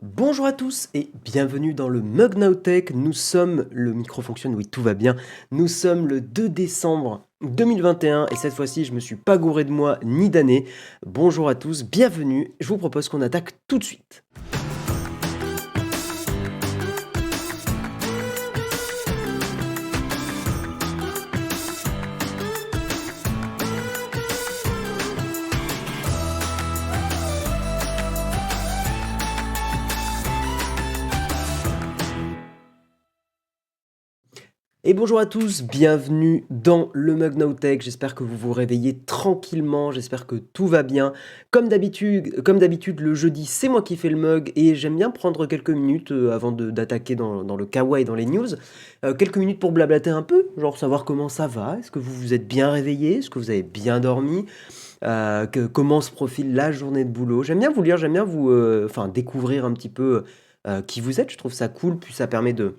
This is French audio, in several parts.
Bonjour à tous et bienvenue dans le Mug Now Tech. Nous sommes, le micro fonctionne, oui tout va bien. Nous sommes le 2 décembre 2021 et cette fois-ci je me suis pas gouré de mois ni d'année. Bonjour à tous, bienvenue. Je vous propose qu'on attaque tout de suite. Et bonjour à tous, bienvenue dans le Mug Now Tech. J'espère que vous vous réveillez tranquillement, j'espère que tout va bien. Comme d'habitude, le jeudi, c'est moi qui fais le mug et j'aime bien prendre quelques minutes avant d'attaquer dans le kawa et dans les news. Quelques minutes pour blablater un peu, genre savoir comment ça va, est-ce que vous vous êtes bien réveillé, est-ce que vous avez bien dormi, comment se profile la journée de boulot. J'aime bien vous lire, j'aime bien enfin, découvrir un petit peu qui vous êtes, je trouve ça cool, puis ça permet de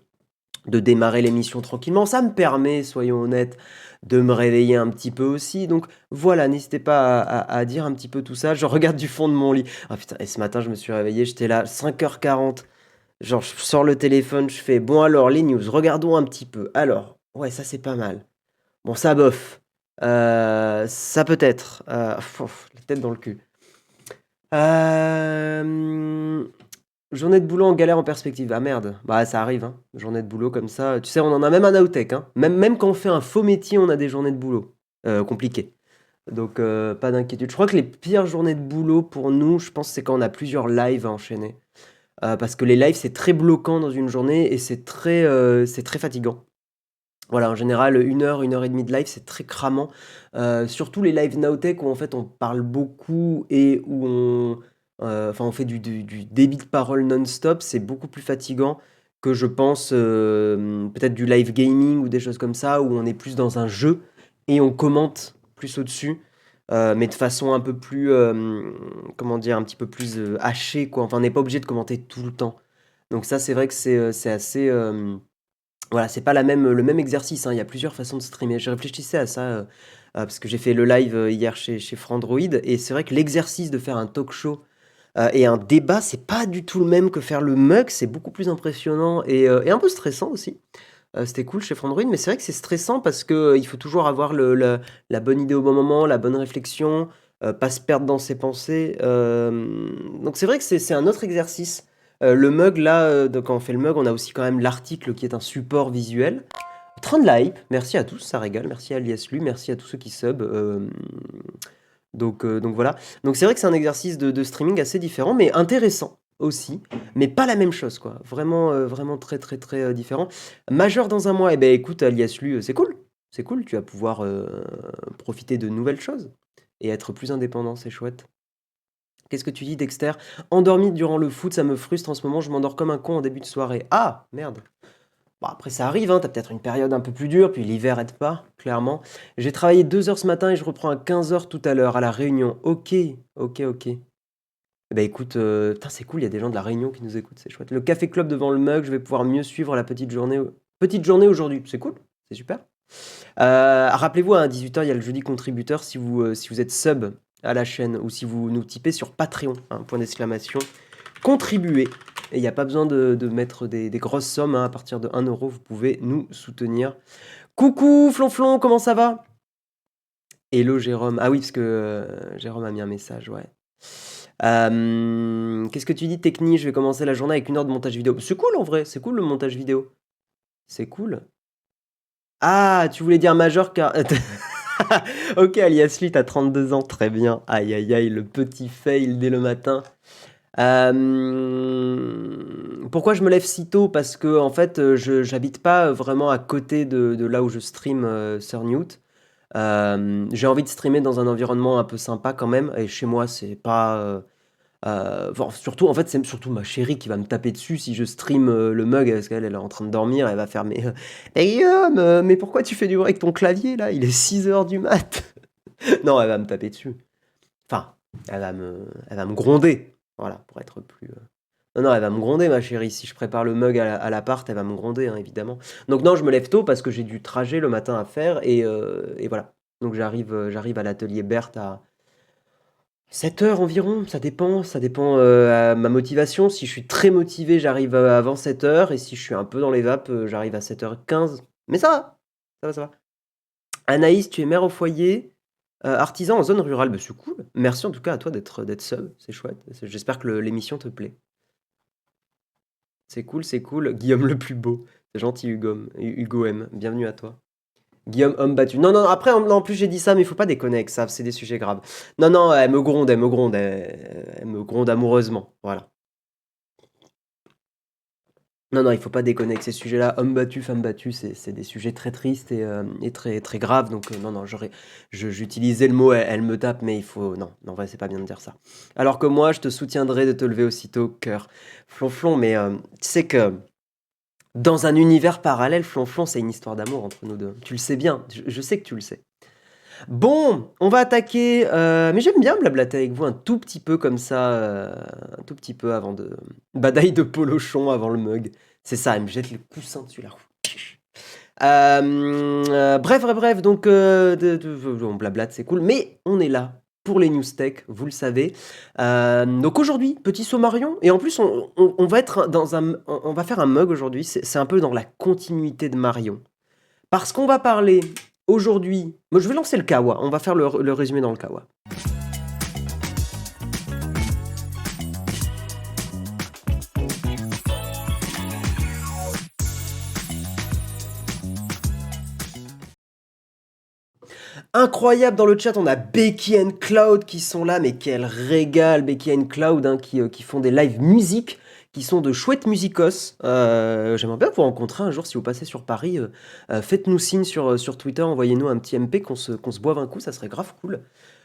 démarrer l'émission tranquillement. Ça me permet, soyons honnêtes, de me réveiller un petit peu aussi. Donc voilà, n'hésitez pas à dire un petit peu tout ça. Je regarde du fond de mon lit. Ah putain, et ce matin, je me suis réveillé, j'étais là, 5h40. Genre, je sors le téléphone, je fais, bon alors, les news, regardons un petit peu. Alors, ouais, ça c'est pas mal. Bon, ça bof. Ça peut être. La tête dans le cul. Euh, Journée de boulot en galère en perspective. Ah merde, bah ça arrive, hein. Journée de boulot comme ça. Tu sais, on en a même un Nowtech, hein. Même quand on fait un faux métier, on a des journées de boulot compliquées. Donc pas d'inquiétude. Je crois que les pires journées de boulot pour nous, je pense, c'est quand on a plusieurs lives à enchaîner. Parce que les lives, c'est très bloquant dans une journée et c'est très fatigant. Voilà, en général, 1 heure et demie de live, c'est très cramant. Surtout les lives Nowtech où en fait on parle beaucoup et où enfin, on fait du débit de parole non-stop, c'est beaucoup plus fatigant que je pense peut-être du live gaming ou des choses comme ça où on est plus dans un jeu et on commente plus au-dessus, mais de façon un peu plus, comment dire, un petit peu plus hachée, quoi. Enfin, on n'est pas obligé de commenter tout le temps. Donc ça, c'est vrai que c'est assez. Voilà, c'est pas le même exercice, hein, il y a plusieurs façons de streamer. Je réfléchissais à ça, parce que j'ai fait le live, hier chez Frandroid et c'est vrai que l'exercice de faire un talk show, et un débat, c'est pas du tout le même que faire le mug, c'est beaucoup plus impressionnant et un peu stressant aussi. C'était cool chez Frandroid, mais c'est vrai que c'est stressant parce que, il faut toujours avoir la bonne idée au bon moment, la bonne réflexion, pas se perdre dans ses pensées, donc c'est vrai que c'est un autre exercice. Le mug là, donc quand on fait le mug, on a aussi quand même l'article qui est un support visuel. 30 hype, merci à tous, ça régale, merci à Liaslu, merci à tous ceux qui sub, donc voilà. Donc c'est vrai que c'est un exercice de streaming assez différent, mais intéressant aussi, mais pas la même chose, quoi. Vraiment, vraiment très, très, très différent. Majeur dans un mois, eh ben écoute, Liaslu, c'est cool. C'est cool, tu vas pouvoir profiter de nouvelles choses et être plus indépendant, c'est chouette. Qu'est-ce que tu dis, Dexter? Endormi durant le foot, ça me frustre en ce moment, je m'endors comme un con en début de soirée. Ah, merde. Bon, après, ça arrive, hein, t'as peut-être une période un peu plus dure, puis l'hiver aide pas, clairement. J'ai travaillé 2 heures ce matin et je reprends à 15 heures tout à l'heure, à la Réunion. Ok, ok, ok. Eh ben écoute, putain, c'est cool, il y a des gens de la Réunion qui nous écoutent, c'est chouette. Le café club devant le mug, je vais pouvoir mieux suivre la petite journée aujourd'hui. C'est cool, c'est super. Rappelez-vous, à 18 heures, il y a le jeudi contributeur si vous êtes sub à la chaîne ou si vous nous typez sur Patreon, hein, point d'exclamation. Contribuer. Et il n'y a pas besoin de mettre des grosses sommes, hein. À partir de 1 euro, vous pouvez nous soutenir. Coucou Flonflon, comment ça va? Hello Jérôme. Ah oui, parce que Jérôme a mis un message, ouais. Qu'est-ce que tu dis, Techni? Je vais commencer la journée avec 1 heure de montage vidéo. C'est cool en vrai, c'est cool le montage vidéo. C'est cool. Ah, tu voulais dire majeur car. Ok, Aliasli, t'as 32 ans, très bien. Aïe aïe aïe, le petit fail dès le matin. Pourquoi je me lève si tôt? Parce que en fait, je j'habite pas vraiment à côté de là où je stream, sur Newt. J'ai envie de streamer dans un environnement un peu sympa quand même et chez moi, c'est pas, enfin, surtout en fait, c'est surtout ma chérie qui va me taper dessus si je stream, le mug parce qu'elle, elle est en train de dormir, elle va faire: «Mais, hey Guillaume, mais pourquoi tu fais du bruit avec ton clavier là? Il est 6 heures du mat!» Non, elle va me taper dessus. Enfin, elle va me gronder, voilà, pour être plus, non, non, elle va me gronder ma chérie. Si je prépare le mug à l'appart, elle va me gronder, hein, évidemment. Donc non, je me lève tôt parce que j'ai du trajet le matin à faire et voilà. Donc j'arrive à l'atelier Berthe 7 heures environ, ça dépend, à ma motivation. Si je suis très motivé, j'arrive, avant 7 heures et si je suis un peu dans les vapes, j'arrive à 7h15. Mais ça va, ça va, ça va. Anaïs, tu es mère au foyer, artisan en zone rurale. Bah, c'est cool. Merci en tout cas à toi d'être sub, c'est chouette. J'espère que l'émission te plaît. C'est cool, c'est cool. Guillaume le plus beau. C'est gentil Hugo M. Bienvenue à toi. Guillaume, homme battu. Non, non, après, non, en plus, j'ai dit ça, mais il faut pas déconner avec ça, c'est des sujets graves. Non, non, elle me gronde amoureusement. Voilà. Non, non, il faut pas déconner avec ces sujets-là. Homme battu, femme battue, c'est des sujets très tristes et très, très graves. Donc, non, non, j'utilisais le mot, elle me tape, mais il faut. Non, non, en vrai, c'est pas bien de dire ça. Alors que moi, je te soutiendrai de te lever aussitôt, cœur. Flonflon, mais tu sais que dans un univers parallèle, Flonflon, c'est une histoire d'amour entre nous deux. Tu le sais bien, je sais que tu le sais. Bon, on va attaquer, mais j'aime bien blablater avec vous un tout petit peu comme ça, un tout petit peu avant de badaille de polochon avant le mug. C'est ça, elle me jette le coussin dessus là. Bref, donc on blablate, c'est cool, mais on est là pour les news tech, vous le savez. Donc aujourd'hui, petit Sommarion, et en plus on va être on va faire un mug aujourd'hui, c'est un peu dans la continuité de Marion. Parce qu'on va parler aujourd'hui. Moi, je vais lancer le Kawa. On va faire le résumé dans le Kawa. Incroyable dans le chat, on a Becky and Cloud qui sont là, mais quel régal. Becky and Cloud hein, qui font des live musique, qui sont de chouettes musicos. J'aimerais bien vous rencontrer un jour si vous passez sur Paris. Faites-nous signe sur Twitter, envoyez-nous un petit MP qu'on se boive un coup, ça serait grave cool.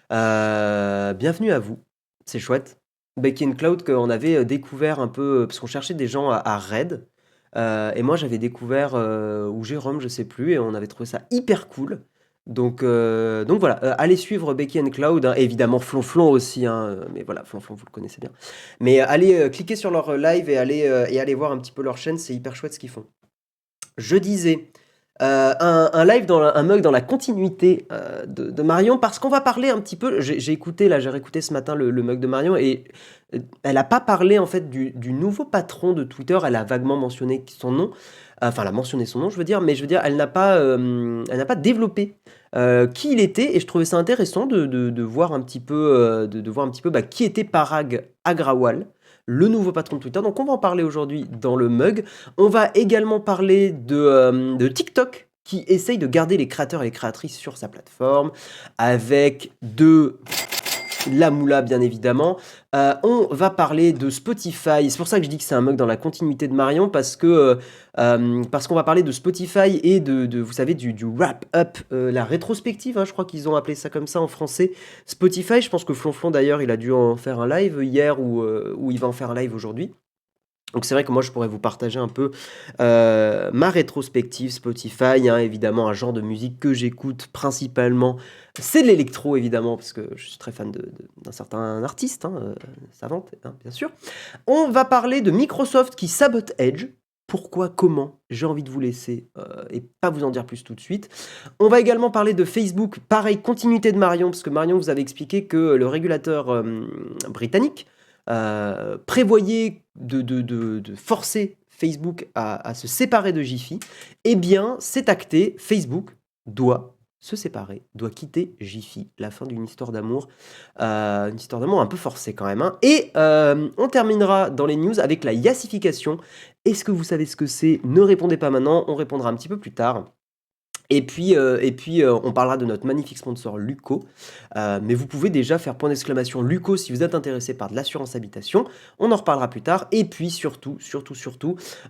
Bienvenue à vous, c'est chouette. Becky and Cloud qu'on avait découvert un peu, parce qu'on cherchait des gens à Raid. Et moi j'avais découvert, ou Jérôme, je sais plus, et on avait trouvé ça hyper cool. Donc voilà, allez suivre Becky and Cloud, hein, évidemment Flonflon aussi, hein, mais voilà, Flonflon vous le connaissez bien. Mais allez cliquer sur leur live et allez voir un petit peu leur chaîne, c'est hyper chouette ce qu'ils font. Je disais, un live, un mug dans la continuité de Marion, parce qu'on va parler un petit peu, j'ai réécouté ce matin le mug de Marion, et elle n'a pas parlé en fait du nouveau patron de Twitter, elle a vaguement mentionné son nom, enfin elle a mentionné son nom je veux dire, mais je veux dire elle n'a pas développé qui il était, et je trouvais ça intéressant de voir un petit peu, qui était Parag Agrawal, le nouveau patron de Twitter. Donc on va en parler aujourd'hui dans le mug. On va également parler de TikTok, qui essaye de garder les créateurs et les créatrices sur sa plateforme, avec de la moula bien évidemment. On va parler de Spotify, c'est pour ça que je dis que c'est un mug dans la continuité de Marion, parce qu'on va parler de Spotify et de vous savez, du wrap-up, la rétrospective, hein, je crois qu'ils ont appelé ça comme ça en français. Spotify, je pense que Flonflon d'ailleurs, il a dû en faire un live hier, ou il va en faire un live aujourd'hui. Donc c'est vrai que moi je pourrais vous partager un peu ma rétrospective Spotify, hein, évidemment un genre de musique que j'écoute principalement, c'est de l'électro évidemment, parce que je suis très fan d'un certain artiste, hein, savante, hein, bien sûr. On va parler de Microsoft qui sabote Edge. Pourquoi, comment? J'ai envie de vous laisser et pas vous en dire plus tout de suite. On va également parler de Facebook, pareil, continuité de Marion, parce que Marion vous avait expliqué que le régulateur britannique prévoyait de forcer Facebook à se séparer de Jiffy. Eh bien, c'est acté, Facebook doit se séparer, doit quitter Jiffy. La fin d'une histoire d'amour, une histoire d'amour un peu forcée quand même, hein. Et on terminera dans les news avec la yassification. Est-ce que vous savez ce que c'est? Ne répondez pas maintenant, on répondra un petit peu plus tard. Et puis, on parlera de notre magnifique sponsor Luco. Mais vous pouvez déjà faire point d'exclamation Luco si vous êtes intéressé par de l'assurance habitation. On en reparlera plus tard. Et puis surtout,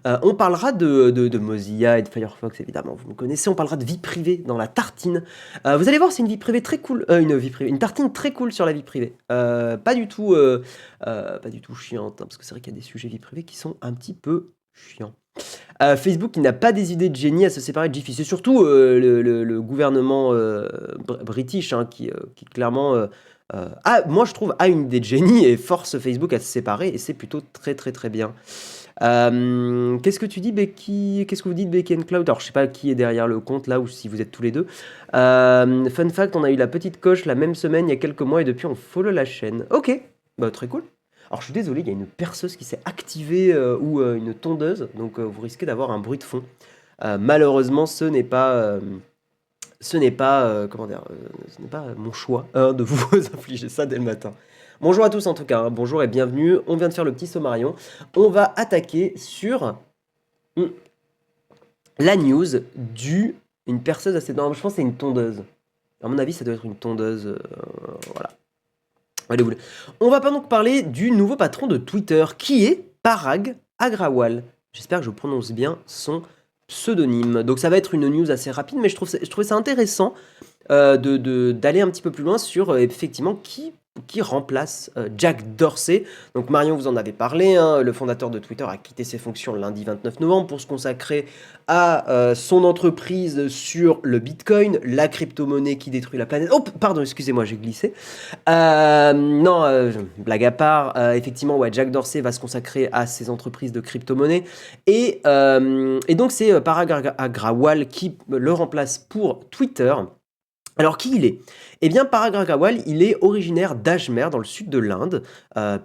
on parlera de Mozilla et de Firefox, évidemment. Vous me connaissez. On parlera de vie privée dans la tartine. Vous allez voir, c'est une vie privée très cool. Une tartine très cool sur la vie privée. Pas du tout chiante, hein, parce que c'est vrai qu'il y a des sujets vie privée qui sont un petit peu chiants. Facebook qui n'a pas des idées de génie à se séparer de Jiffy. C'est surtout le gouvernement british, hein, qui clairement, moi je trouve, a une idée de génie et force Facebook à se séparer, et c'est plutôt très très très bien. Qu'est-ce que tu dis, Becky? Qu'est-ce que vous dites, Becky and Cloud? Alors, je sais pas qui est derrière le compte là ou si vous êtes tous les deux. Fun fact, on a eu la petite coche la même semaine il y a quelques mois et depuis on follow la chaîne. Ok, bah très cool. Alors, je suis désolé, il y a une perceuse qui s'est activée ou une tondeuse, donc vous risquez d'avoir un bruit de fond. Malheureusement, ce n'est pas, comment dire, ce n'est pas mon choix de vous infliger ça dès le matin. Bonjour à tous en tout cas, hein, bonjour et bienvenue. On vient de faire le petit sommarion. On va attaquer sur la news une perceuse assez... Non, je pense que c'est une tondeuse. À mon avis, ça doit être une tondeuse. Voilà. Allez, vous voulez. On va pas donc parler du nouveau patron de Twitter, qui est Parag Agrawal. J'espère que je prononce bien son pseudonyme. Donc ça va être une news assez rapide, mais je trouvais ça intéressant d'aller un petit peu plus loin sur effectivement qui remplace Jack Dorsey. Donc Marion vous en avait parlé, hein, le fondateur de Twitter a quitté ses fonctions le lundi 29 novembre pour se consacrer à son entreprise sur le Bitcoin, la crypto-monnaie qui détruit la planète. Oh, pardon, excusez-moi, j'ai glissé. Non, blague à part, effectivement, ouais, Jack Dorsey va se consacrer à ses entreprises de crypto-monnaie. Et donc, c'est Parag Agrawal qui le remplace pour Twitter. Alors, qui il est? Eh bien, Parag Agrawal, il est originaire d'Ajmer, dans le sud de l'Inde,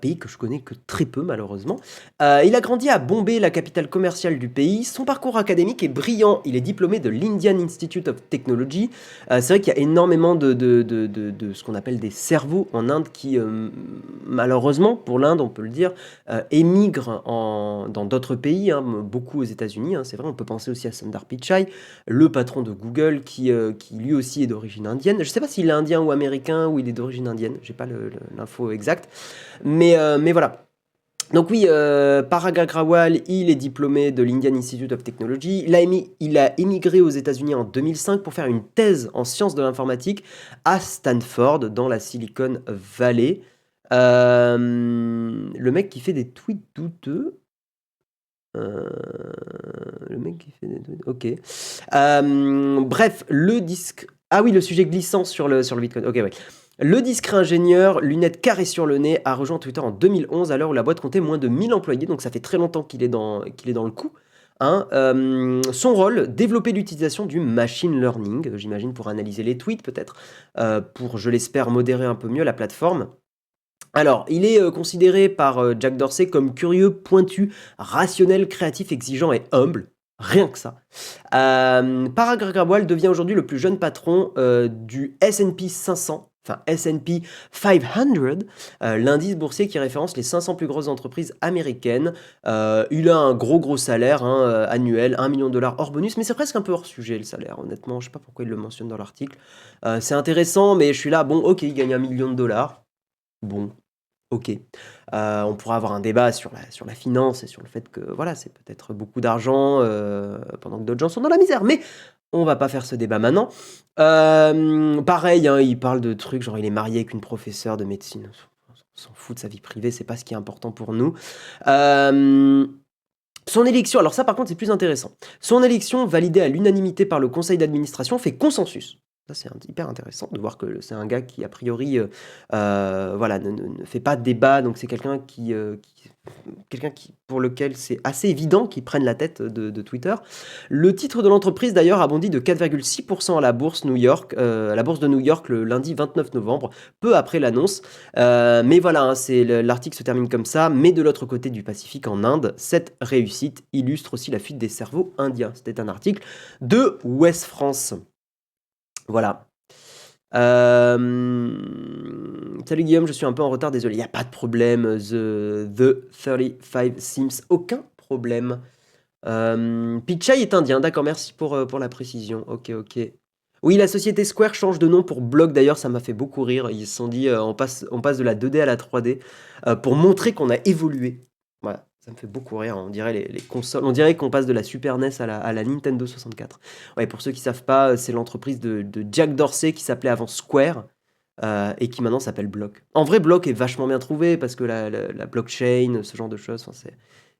pays que je connais que très peu, malheureusement. Il a grandi à Bombay, la capitale commerciale du pays. Son parcours académique est brillant. Il est diplômé de l'Indian Institute of Technology. C'est vrai qu'il y a énormément de ce qu'on appelle des cerveaux en Inde qui, malheureusement, pour l'Inde, on peut le dire, émigrent dans d'autres pays, hein, beaucoup aux États-Unis. Hein, c'est vrai, on peut penser aussi à Sundar Pichai, le patron de Google, qui lui aussi est d'origine indienne. Je ne sais pas s'il est indien ou américain ou il est d'origine indienne. J'ai pas l'info exacte. Mais voilà. Donc oui, Parag Agrawal, il est diplômé de l'Indian Institute of Technology. Il a émigré aux États-Unis en 2005 pour faire une thèse en sciences de l'informatique à Stanford, dans la Silicon Valley. Le mec qui fait des tweets douteux. Le mec qui fait des tweets. Ok. Bref, le disque. Ah oui, le sujet glissant sur le Bitcoin. Ok, ouais. Le discret ingénieur, lunettes carrées sur le nez, a rejoint Twitter en 2011, à l'heure où la boîte comptait moins de 1000 employés, donc ça fait très longtemps qu'il est dans le coup. Hein. Son rôle, développer l'utilisation du machine learning, j'imagine, pour analyser les tweets peut-être, pour, je l'espère, modérer un peu mieux la plateforme. Alors, il est considéré par Jack Dorsey comme curieux, pointu, rationnel, créatif, exigeant et humble. Rien que ça. Parag Agrawal devient aujourd'hui le plus jeune patron du S&P 500, enfin S&P 500, l'indice boursier qui référence les 500 plus grosses entreprises américaines. Il a un gros salaire hein, annuel, 1 million de dollars hors bonus, mais c'est presque un peu hors sujet le salaire, honnêtement. Je sais pas pourquoi il le mentionne dans l'article. C'est intéressant, mais je suis là, bon, ok, il gagne 1 million de dollars. Bon, ok. On pourra avoir un débat sur la finance et sur le fait que voilà, c'est peut-être beaucoup d'argent pendant que d'autres gens sont dans la misère. Mais on va pas faire ce débat maintenant. Pareil, hein, il parle de trucs genre il est marié avec une professeure de médecine. On s'en fout de sa vie privée, c'est pas ce qui est important pour nous. Son élection, alors ça par contre c'est plus intéressant. Son élection validée à l'unanimité par le conseil d'administration fait consensus. Ça, c'est hyper intéressant de voir que c'est un gars qui, a priori, voilà, ne fait pas de débat. Donc, c'est quelqu'un pour lequel c'est assez évident qu'il prenne la tête de Twitter. Le titre de l'entreprise, d'ailleurs, a bondi de 4,6% à la bourse New York, à la bourse de New York le lundi 29 novembre, peu après l'annonce. Mais voilà, hein, l'article se termine comme ça. Mais de l'autre côté du Pacifique, en Inde, cette réussite illustre aussi la fuite des cerveaux indiens. C'était un article de Ouest France. Voilà. Salut Guillaume, je suis un peu en retard, désolé. Il n'y a pas de problème. The 35 Sims, aucun problème. Pichai est indien, d'accord, merci pour la précision. Ok. Oui, la société Square change de nom pour Block, d'ailleurs, ça m'a fait beaucoup rire. Ils se sont dit, on passe de la 2D à la 3D pour montrer qu'on a évolué. Voilà, ça me fait beaucoup rire. On dirait les consoles, on dirait qu'on passe de la Super NES à la Nintendo 64. Ouais, pour ceux qui savent pas, c'est l'entreprise de Jack Dorsey qui s'appelait avant Square et qui maintenant s'appelle Block. En vrai, Block est vachement bien trouvé parce que la blockchain, ce genre de choses,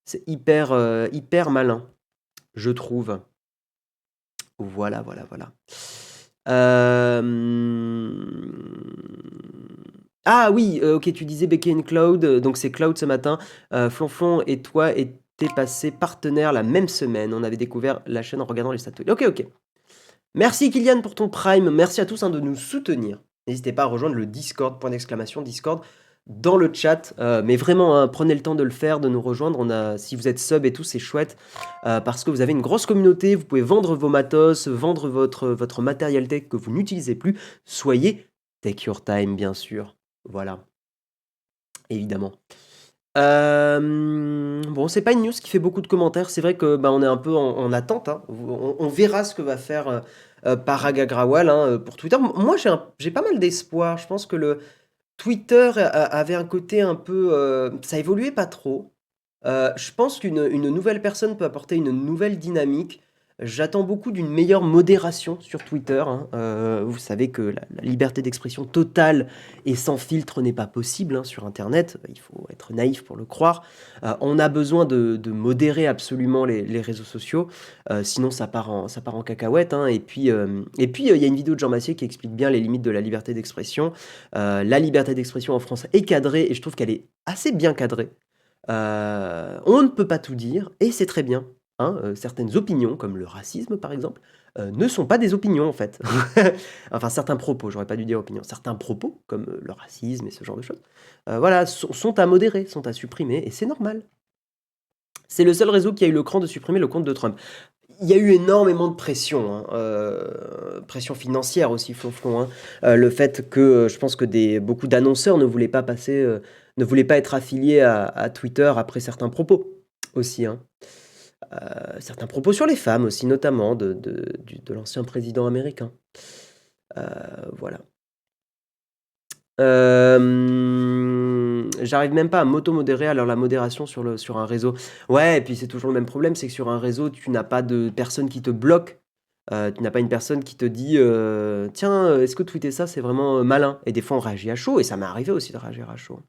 c'est hyper malin, je trouve. Voilà. Ah oui, ok, tu disais Becky and Cloud, donc c'est Cloud ce matin. Flonflon et toi t'es passé partenaire la même semaine. On avait découvert la chaîne en regardant les stats. Ok. Merci Kylian pour ton Prime. Merci à tous de nous soutenir. N'hésitez pas à rejoindre le Discord, Discord, dans le chat. Mais vraiment, prenez le temps de le faire, de nous rejoindre. Si vous êtes sub et tout, c'est chouette. Parce que vous avez une grosse communauté. Vous pouvez vendre vos matos, vendre votre matériel tech que vous n'utilisez plus. Soyez take your time, bien sûr. Voilà. Évidemment. Bon, c'est pas une news qui fait beaucoup de commentaires. C'est vrai que on est un peu en attente. On verra ce que va faire Parag Agrawal pour Twitter. Moi, j'ai pas mal d'espoir. Je pense que le Twitter avait un côté un peu. Ça évoluait pas trop. Je pense qu'une nouvelle personne peut apporter une nouvelle dynamique. J'attends beaucoup d'une meilleure modération sur Twitter. Vous savez que la liberté d'expression totale et sans filtre n'est pas possible sur Internet. Il faut être naïf pour le croire. On a besoin de modérer absolument les réseaux sociaux. Sinon, ça part en cacahuète. Et puis, il y a une vidéo de Jean Massier qui explique bien les limites de la liberté d'expression. La liberté d'expression en France est cadrée et je trouve qu'elle est assez bien cadrée. On ne peut pas tout dire et c'est très bien. Certaines opinions, comme le racisme par exemple, ne sont pas des opinions en fait. Enfin, certains propos, j'aurais pas dû dire opinions, certains propos, comme le racisme et ce genre de choses, sont à modérer, sont à supprimer, et c'est normal. C'est le seul réseau qui a eu le cran de supprimer le compte de Trump. Il y a eu énormément de pression, pression financière aussi, flonflon. Le fait que je pense que beaucoup d'annonceurs ne voulaient pas ne voulaient pas être affiliés à Twitter après certains propos aussi. Certains propos sur les femmes aussi, notamment de l'ancien président américain. Voilà. J'arrive même pas à m'auto-modérer, alors la modération sur un réseau. Ouais, et puis c'est toujours le même problème, c'est que sur un réseau, tu n'as pas de personne qui te bloque. Tu n'as pas une personne qui te dit tiens, est-ce que tweeter ça, c'est vraiment malin? Et des fois, on réagit à chaud, et ça m'est arrivé aussi de réagir à chaud.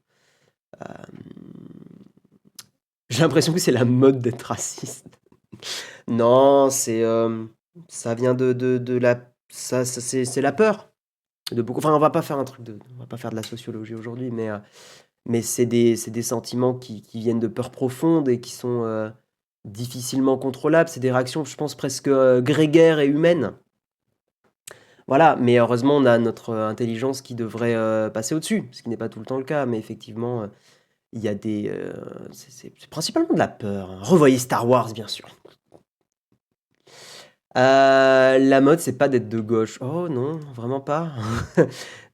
J'ai l'impression que c'est la mode d'être raciste. Non, ça vient de la, c'est la peur de beaucoup. Enfin, on va pas faire de la sociologie aujourd'hui, mais c'est des sentiments qui viennent de peur profonde et qui sont difficilement contrôlables. C'est des réactions, je pense, presque grégaires et humaines. Voilà, mais heureusement, on a notre intelligence qui devrait passer au-dessus, ce qui n'est pas tout le temps le cas, mais effectivement, il y a c'est principalement de la peur. Revoyez Star Wars, bien sûr. La mode, c'est pas d'être de gauche. Oh non, vraiment pas.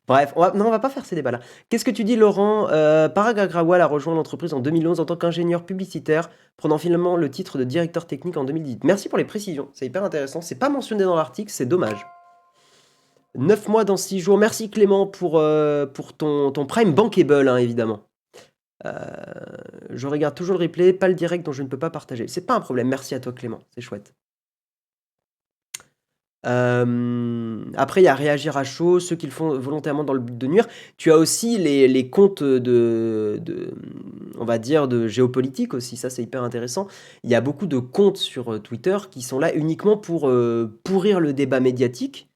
Bref, on va pas faire ces débats-là. Qu'est-ce que tu dis, Laurent? Parag Agrawal a rejoint l'entreprise en 2011 en tant qu'ingénieur publicitaire, prenant finalement le titre de directeur technique en 2018. Merci pour les précisions, c'est hyper intéressant. C'est pas mentionné dans l'article, c'est dommage. 9 mois dans 6 jours. Merci Clément pour ton Prime bankable, évidemment. Je regarde toujours le replay, pas le direct dont je ne peux pas partager. C'est pas un problème, merci à toi Clément, c'est chouette. Après, il y a réagir à chaud, ceux qui le font volontairement dans le but de nuire. Tu as aussi les comptes on va dire, de géopolitique aussi, ça c'est hyper intéressant. Il y a beaucoup de comptes sur Twitter qui sont là uniquement pour pourrir le débat médiatique.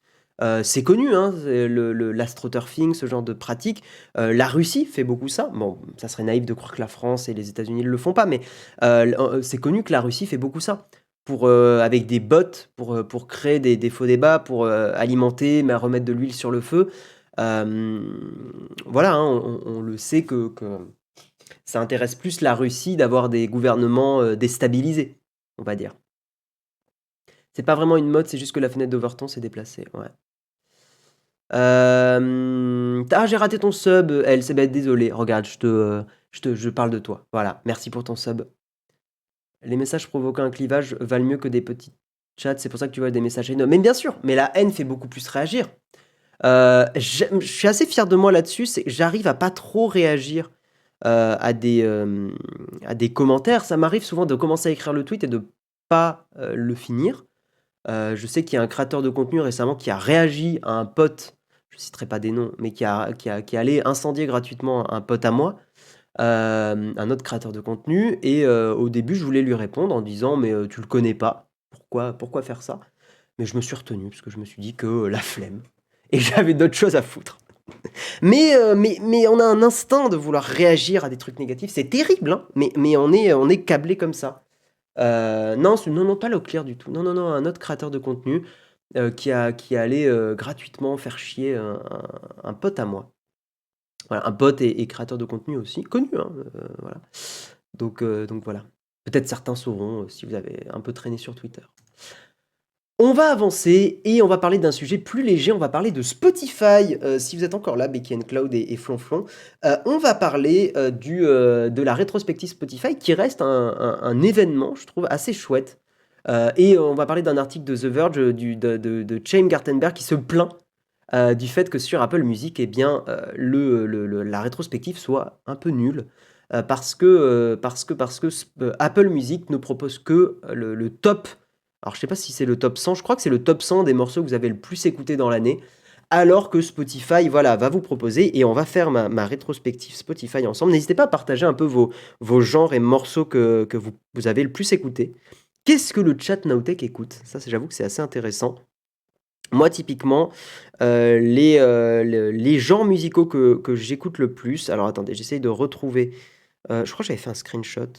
C'est connu, c'est l'astroturfing, ce genre de pratique. La Russie fait beaucoup ça. Bon, ça serait naïf de croire que la France et les États-Unis ne le font pas, mais c'est connu que la Russie fait beaucoup ça. Avec des bots, pour créer des faux débats, pour alimenter, mais remettre de l'huile sur le feu. Voilà, on le sait que ça intéresse plus la Russie d'avoir des gouvernements déstabilisés, on va dire. C'est pas vraiment une mode, c'est juste que la fenêtre d'Overton s'est déplacée. Ouais. J'ai raté ton sub, LCB, désolé. Regarde, je parle de toi. Voilà, merci pour ton sub. Les messages provoquant un clivage valent mieux que des petits chats, c'est pour ça que tu vois des messages haineux. Mais bien sûr, mais la haine fait beaucoup plus réagir. Je suis assez fier de moi là-dessus, c'est que j'arrive à pas trop réagir à des commentaires. Ça m'arrive souvent de commencer à écrire le tweet et de pas le finir. Je sais qu'il y a un créateur de contenu récemment qui a réagi à un pote, je citerai pas des noms, mais qui est allé incendier gratuitement un pote à moi, un autre créateur de contenu, et au début je voulais lui répondre en disant mais tu le connais pas, pourquoi faire ça? Mais je me suis retenu parce que je me suis dit que la flemme et j'avais d'autres choses à foutre. Mais on a un instinct de vouloir réagir à des trucs négatifs, c'est terrible, mais on est câblé comme ça. Non, non, non, pas Locklear du tout. Non, non, non, un autre créateur de contenu, qui est allé, gratuitement faire chier un pote à moi. Voilà, un pote et créateur de contenu aussi, connu, hein, voilà. Donc voilà. Peut-être certains sauront, si vous avez un peu traîné sur Twitter. On va avancer et on va parler d'un sujet plus léger, on va parler de Spotify. Si vous êtes encore là, Becky Cloud et Flonflon, on va parler de la rétrospective Spotify qui reste un événement, je trouve, assez chouette. Et on va parler d'un article de The Verge de Chaim Gartenberg qui se plaint du fait que sur Apple Music, eh bien, la rétrospective soit un peu nulle. Parce que Apple Music ne propose que le top. Alors, je sais pas si c'est le top 100, je crois que c'est le top 100 des morceaux que vous avez le plus écoutés dans l'année, alors que Spotify, voilà, va vous proposer, et on va faire ma rétrospective Spotify ensemble. N'hésitez pas à partager un peu vos genres et morceaux que vous avez le plus écoutés. Qu'est-ce que le chat Nowtech écoute? Ça, j'avoue que c'est assez intéressant. Moi, typiquement, les genres musicaux que j'écoute le plus. Alors, attendez, j'essaye de retrouver. Je crois que j'avais fait un screenshot.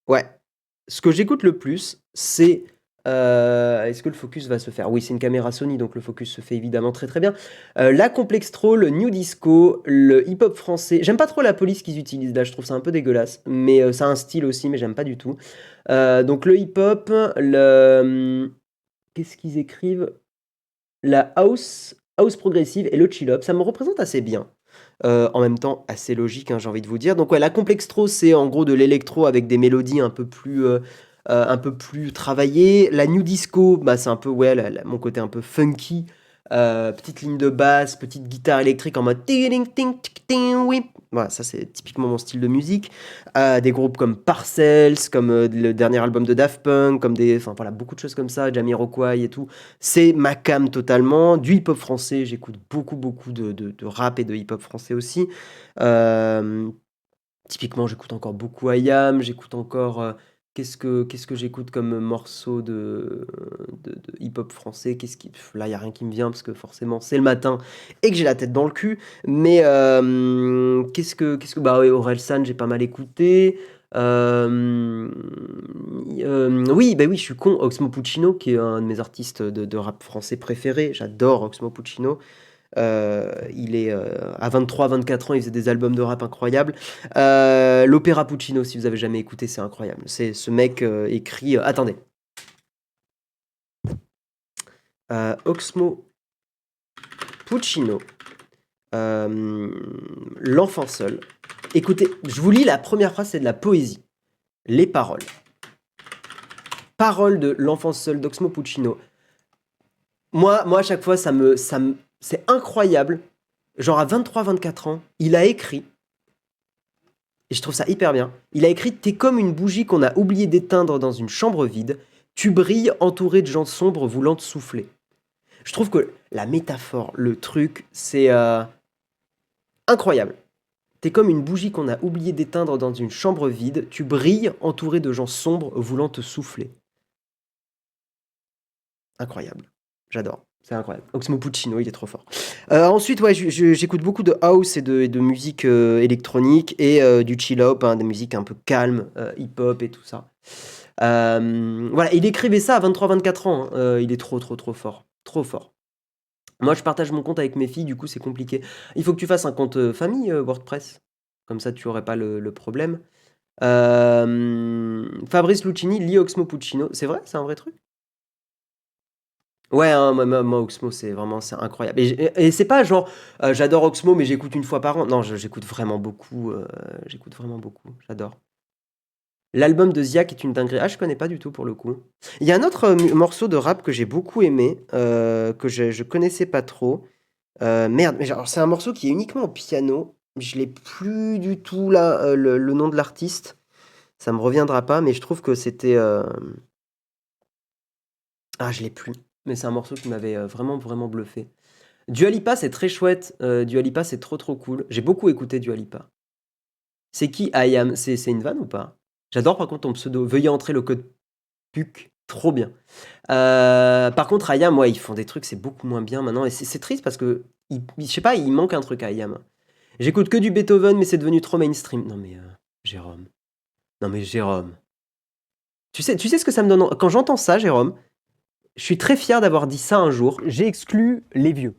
Ouais. Ce que j'écoute le plus, c'est. Est-ce que le focus va se faire? Oui, c'est une caméra Sony, donc le focus se fait évidemment très très bien. La Complextro, le New Disco, le hip-hop français. J'aime pas trop la police qu'ils utilisent là, je trouve ça un peu dégueulasse. Mais ça a un style aussi, mais j'aime pas du tout. Donc le hip-hop, Qu'est-ce qu'ils écrivent? La house progressive et le chill-up, ça me représente assez bien. En même temps, assez logique, hein, j'ai envie de vous dire. Donc ouais, la Complextro, c'est en gros de l'électro avec des mélodies un peu plus travaillées. La New Disco, bah, c'est un peu, ouais, mon côté un peu funky. Petite ligne de basse, petite guitare électrique en mode ting ting ting oui. Voilà, ça c'est typiquement mon style de musique. Des groupes comme Parcells, comme le dernier album de Daft Punk, enfin voilà, beaucoup de choses comme ça, Jamiroquai et tout. C'est ma came totalement. Du hip-hop français, j'écoute beaucoup, beaucoup de rap et de hip-hop français aussi. Euh, Typiquement, j'écoute encore beaucoup IAM, j'écoute encore. Qu'est-ce que j'écoute comme morceau de hip-hop français? Là, il n'y a rien qui me vient parce que forcément, c'est le matin et que j'ai la tête dans le cul. Mais bah ouais, Orelsan, j'ai pas mal écouté. Oui, bah oui, je suis con. Oxmo Puccino, qui est un de mes artistes de rap français préférés. J'adore Oxmo Puccino. Il est à 23-24 ans, il faisait des albums de rap incroyables. L'Opéra Puccino, si vous avez jamais écouté, c'est incroyable. C'est ce mec écrit. Attendez. Oxmo Puccino, L'enfant seul. Écoutez, je vous lis la première phrase, c'est de la poésie. Les paroles. Paroles de L'enfant seul d'Oxmo Puccino. Moi, à chaque fois, c'est incroyable. Genre à 23-24 ans, il a écrit. Et je trouve ça hyper bien. Il a écrit « T'es comme une bougie qu'on a oublié d'éteindre dans une chambre vide. Tu brilles entouré de gens sombres voulant te souffler. » Je trouve que la métaphore, le truc, c'est incroyable. T'es comme une bougie qu'on a oublié d'éteindre dans une chambre vide. Tu brilles entouré de gens sombres voulant te souffler. Incroyable. J'adore. C'est incroyable. Oxmo Puccino, il est trop fort. Ensuite, ouais, j'écoute beaucoup de house et de musique électronique et du chill-hop, hein, des musiques un peu calmes, hip-hop et tout ça. Voilà, il écrivait ça à 23-24 ans. Hein. Il est trop, trop, trop fort. Trop fort. Moi, je partage mon compte avec mes filles, du coup, c'est compliqué. Il faut que tu fasses un compte famille WordPress. Comme ça, tu n'aurais pas le problème. Fabrice Lucchini lit Oxmo Puccino. C'est vrai? C'est un vrai truc? Ouais, hein, moi, Oxmo, c'est incroyable. Et c'est pas genre, j'adore Oxmo, mais j'écoute une fois par an. Non, j'écoute vraiment beaucoup. J'écoute vraiment beaucoup. J'adore. L'album de Ziak est une dinguerie. Ah, je connais pas du tout pour le coup. Il y a un autre morceau de rap que j'ai beaucoup aimé, que je connaissais pas trop. Merde, mais genre, c'est un morceau qui est uniquement au piano. Je l'ai plus du tout là, le nom de l'artiste. Ça me reviendra pas, mais je trouve que c'était. Ah, je l'ai plus. Mais c'est un morceau qui m'avait vraiment, vraiment bluffé. Dua Lipa, c'est très chouette. Dua Lipa, c'est trop, trop cool. J'ai beaucoup écouté Dua Lipa. C'est qui IAM? C'est une vanne ou pas? J'adore par contre ton pseudo. Veuillez entrer le code PUC. Trop bien. Par contre, IAM, ouais, ils font des trucs, c'est beaucoup moins bien maintenant. Et c'est triste parce que, je sais pas, il manque un truc à IAM. J'écoute que du Beethoven, mais c'est devenu trop mainstream. Non mais, Jérôme. Non mais Jérôme. Tu sais ce que ça me donne quand j'entends ça, Jérôme, je suis très fier d'avoir dit ça un jour. J'ai exclu les vieux.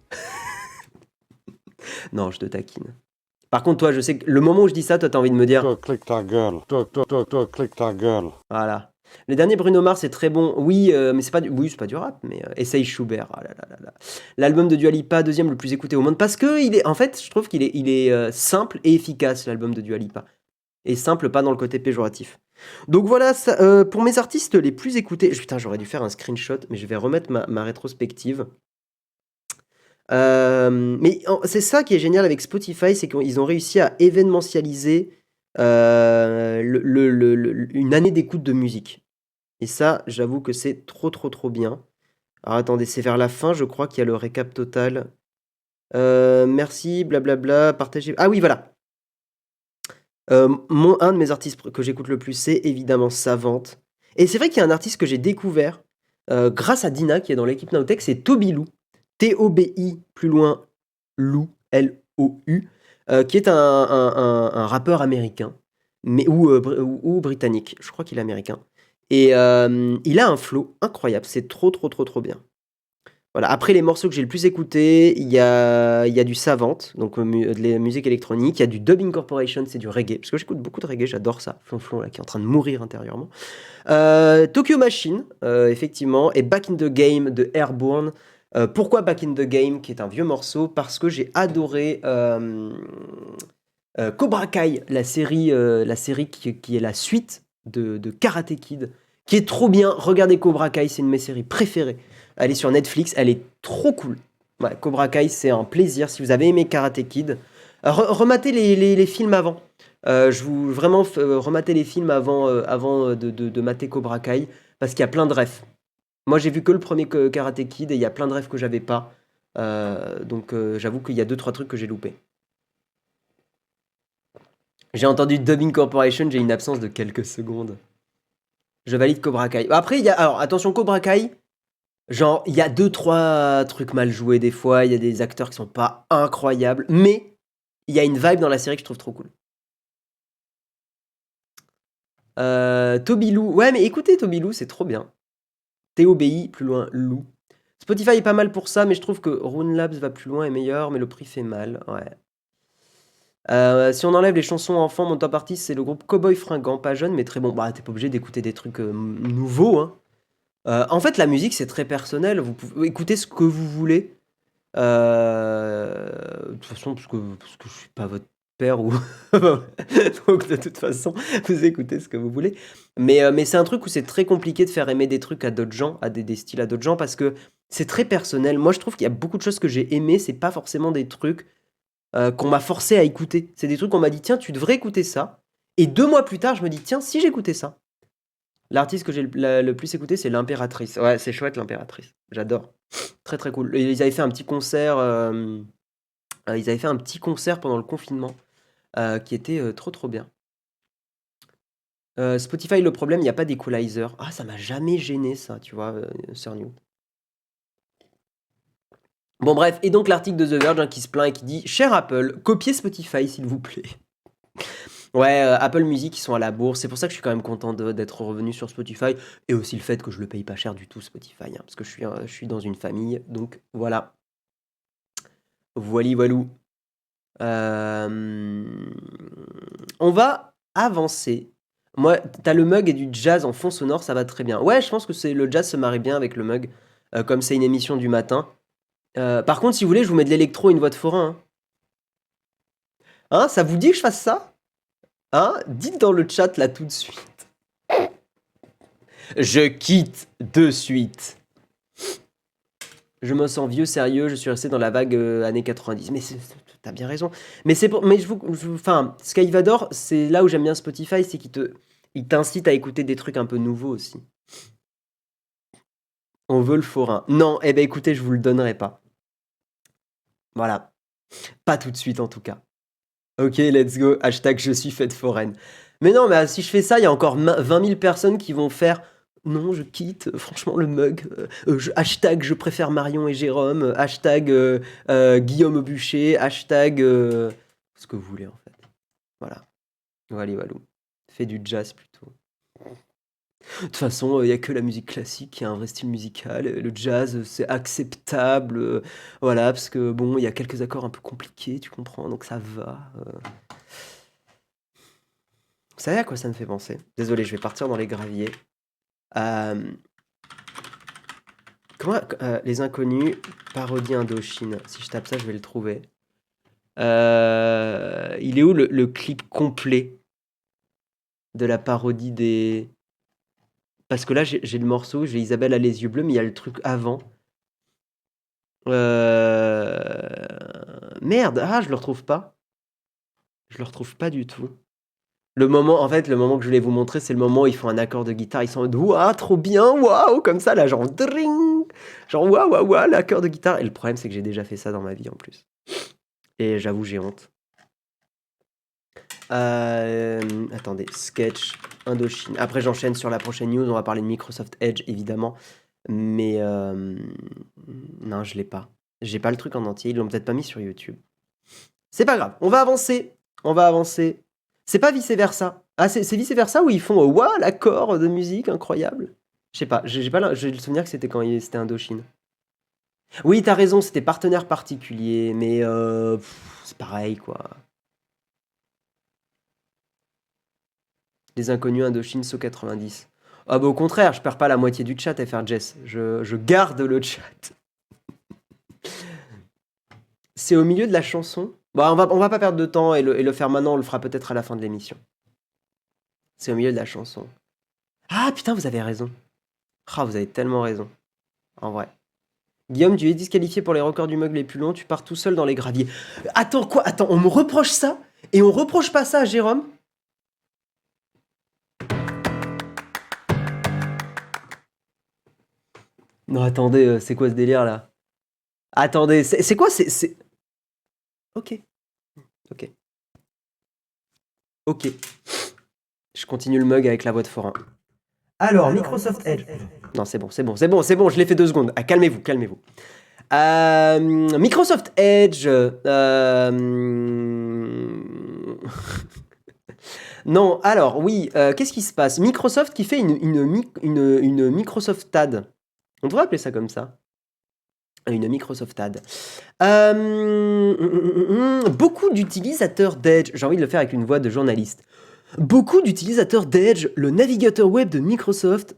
Non, je te taquine. Par contre, toi, je sais que le moment où je dis ça, toi, t'as envie de me dire... Toi, clique ta gueule. Toi, clique ta gueule. Voilà. Le dernier Bruno Mars c'est très bon. Oui, mais c'est pas du rap, mais Essaye Schubert. Ah là là là là. L'album de Dua Lipa, deuxième le plus écouté au monde, parce que en fait, je trouve qu'il est simple et efficace, l'album de Dua Lipa. Et simple, pas dans le côté péjoratif. Donc voilà, pour mes artistes les plus écoutés. Putain, j'aurais dû faire un screenshot, mais je vais remettre ma rétrospective. Mais c'est ça qui est génial avec Spotify, c'est qu'ils ont réussi à événementialiser une année d'écoute de musique. Et ça, j'avoue que c'est trop trop trop bien. Alors attendez, c'est vers la fin, je crois qu'il y a le récap total. Merci, blablabla, partagez. Ah oui, voilà. Un de mes artistes que j'écoute le plus, c'est évidemment Savante. Et c'est vrai qu'il y a un artiste que j'ai découvert grâce à Dina, qui est dans l'équipe Nowtech, c'est Toby Lou. T-O-B-I, plus loin, Lou, L-O-U, qui est un rappeur américain, ou britannique, je crois qu'il est américain. Et il a un flow incroyable, c'est trop trop trop trop bien. Voilà. Après les morceaux que j'ai le plus écoutés, il y a du Savante, donc de la musique électronique, il y a du Dubbing Corporation, c'est du reggae, parce que j'écoute beaucoup de reggae, j'adore ça, Flonflon là, qui est en train de mourir intérieurement. Tokyo Machine, effectivement, et Back in the Game de Airborne. Pourquoi Back in the Game, qui est un vieux morceau? Parce que j'ai adoré Cobra Kai, la série qui est la suite de Karate Kid, qui est trop bien. Regardez Cobra Kai, c'est une de mes séries préférées. Elle est sur Netflix, elle est trop cool. Ouais, Cobra Kai, c'est un plaisir. Si vous avez aimé Karate Kid, rematez les films avant. Je vous vraiment rematez les films avant de mater Cobra Kai, parce qu'il y a plein de refs. Moi, j'ai vu que le premier Karate Kid et il y a plein de refs que j'avais pas. Donc, j'avoue qu'il y a 2-3 trucs que j'ai loupés. J'ai entendu Dubbing Corporation, j'ai une absence de quelques secondes. Je valide Cobra Kai. Après, alors attention, Cobra Kai, genre, il y a 2-3 trucs mal joués des fois, il y a des acteurs qui sont pas incroyables, mais il y a une vibe dans la série que je trouve trop cool. Toby Lou. Ouais, mais écoutez Toby Lou, c'est trop bien. T-O-B-I, plus loin, Lou. Spotify est pas mal pour ça, mais je trouve que Rune Labs va plus loin et meilleur, mais le prix fait mal. Ouais. Si on enlève les chansons enfants, mon top artiste, c'est le groupe Cowboy Fringant, pas jeune, mais très bon. Bah, t'es pas obligé d'écouter des trucs nouveaux, hein. En fait, la musique, c'est très personnel. Vous pouvez écouter ce que vous voulez. De toute façon, parce que je suis pas votre père ou... Donc, de toute façon, vous écoutez ce que vous voulez. Mais c'est un truc où c'est très compliqué de faire aimer des trucs à d'autres gens, à des styles à d'autres gens, parce que c'est très personnel. Moi, je trouve qu'il y a beaucoup de choses que j'ai aimées, c'est pas forcément des trucs qu'on m'a forcé à écouter. C'est des trucs qu'on m'a dit, tiens, tu devrais écouter ça. Et 2 mois plus tard, je me dis, tiens, si j'écoutais ça. L'artiste que j'ai le plus écouté, c'est l'Impératrice. Ouais, c'est chouette, l'Impératrice. J'adore. Très très cool. Et ils avaient fait un petit concert. Ils avaient fait un petit concert pendant le confinement qui était trop trop bien. Spotify, le problème, il n'y a pas d'equalizer. Ah, ça m'a jamais gêné ça, tu vois, Sir Newt. Bon bref, et donc l'article de The Verge qui se plaint et qui dit « Cher Apple, copiez Spotify s'il vous plaît ». Ouais, Apple Music, ils sont à la bourse. C'est pour ça que je suis quand même content d'être revenu sur Spotify. Et aussi le fait que je le paye pas cher du tout, Spotify. Hein, parce que je suis dans une famille. Donc voilà. Voili voilou. On va avancer. Moi, t'as le mug et du jazz en fond sonore, ça va très bien. Ouais, je pense que le jazz se marie bien avec le mug. Comme c'est une émission du matin. Par contre, si vous voulez, je vous mets de l'électro et une voix de forain. Hein, ça vous dit que je fasse ça? Hein? Dites dans le chat là tout de suite. Je quitte de suite. Je me sens vieux, sérieux, je suis resté dans la vague années 90. Mais t'as bien raison. Mais c'est pour. Mais enfin, Skyvador, c'est là où j'aime bien Spotify, c'est il t'incite à écouter des trucs un peu nouveaux aussi. On veut le forain. Non, eh ben écoutez, je vous le donnerai pas. Voilà. Pas tout de suite en tout cas. Ok, let's go. Hashtag je suis fête foraine. Mais non, mais si je fais ça, il y a encore 20 000 personnes qui vont faire non, je quitte, franchement, le mug. Hashtag je préfère Marion et Jérôme. Hashtag Guillaume Bûcher. Hashtag ce que vous voulez en fait. Voilà. Allez, walou. Fais du jazz plutôt. De toute façon, il y a que la musique classique qui a un vrai style musical, le jazz, c'est acceptable, voilà, parce que bon, il y a quelques accords un peu compliqués, tu comprends? Donc ça va, Vous savez à quoi ça me fait penser? Désolé, je vais partir dans les graviers. Hem, Les Inconnus, parodie Indochine. Si je tape ça, je vais le trouver. Il est où le clip complet de la parodie des... Parce que là, j'ai le morceau, j'ai Isabelle a les yeux bleus, mais il y a le truc avant. Merde, je le retrouve pas. Je le retrouve pas du tout. Le moment que je voulais vous montrer, c'est le moment où ils font un accord de guitare, ils sont en mode waouh, trop bien, waouh, comme ça, là, genre dring, genre waouh, waouh, waouh, l'accord de guitare. Et le problème, c'est que j'ai déjà fait ça dans ma vie en plus. Et j'avoue, j'ai honte. Attendez, sketch, Indochine. Après, j'enchaîne sur la prochaine news, on va parler de Microsoft Edge, évidemment. Mais non, je l'ai pas. J'ai pas le truc en entier, ils l'ont peut-être pas mis sur YouTube. C'est pas grave, on va avancer. On va avancer. C'est pas vice-versa. Ah, c'est vice-versa où ils font waouh, l'accord de musique incroyable. Je sais pas, j'ai le souvenir que c'était quand c'était Indochine. Oui, t'as raison, c'était partenaire particulier, mais c'est pareil quoi. Les Inconnus, Indochine, So 90. Ah bah au contraire, je perds pas la moitié du chat FR Jess. Je garde le chat. C'est au milieu de la chanson. Bon, on va pas perdre de temps et le faire maintenant, on le fera peut-être à la fin de l'émission. C'est au milieu de la chanson. Ah putain, vous avez raison. Ah, vous avez tellement raison. En vrai. Guillaume, tu es disqualifié pour les records du mug les plus longs, tu pars tout seul dans les graviers. Attends, quoi? Attends, on me reproche ça? Et on reproche pas ça à Jérôme? Non, attendez, c'est quoi ce délire là? Attendez, c'est quoi? C'est... Ok. Ok. Ok. Je continue le mug avec la voix de forain. Alors, Microsoft Edge. Non, c'est bon, je l'ai fait 2 secondes. Ah, calmez-vous, calmez-vous. Microsoft Edge. Non, alors oui, qu'est-ce qui se passe? Microsoft qui fait une Microsoft TAD. On devrait appeler ça comme ça. Une Microsoft TAD. Beaucoup d'utilisateurs d'Edge, j'ai envie de le faire avec une voix de journaliste. Beaucoup d'utilisateurs d'Edge, le navigateur web de Microsoft,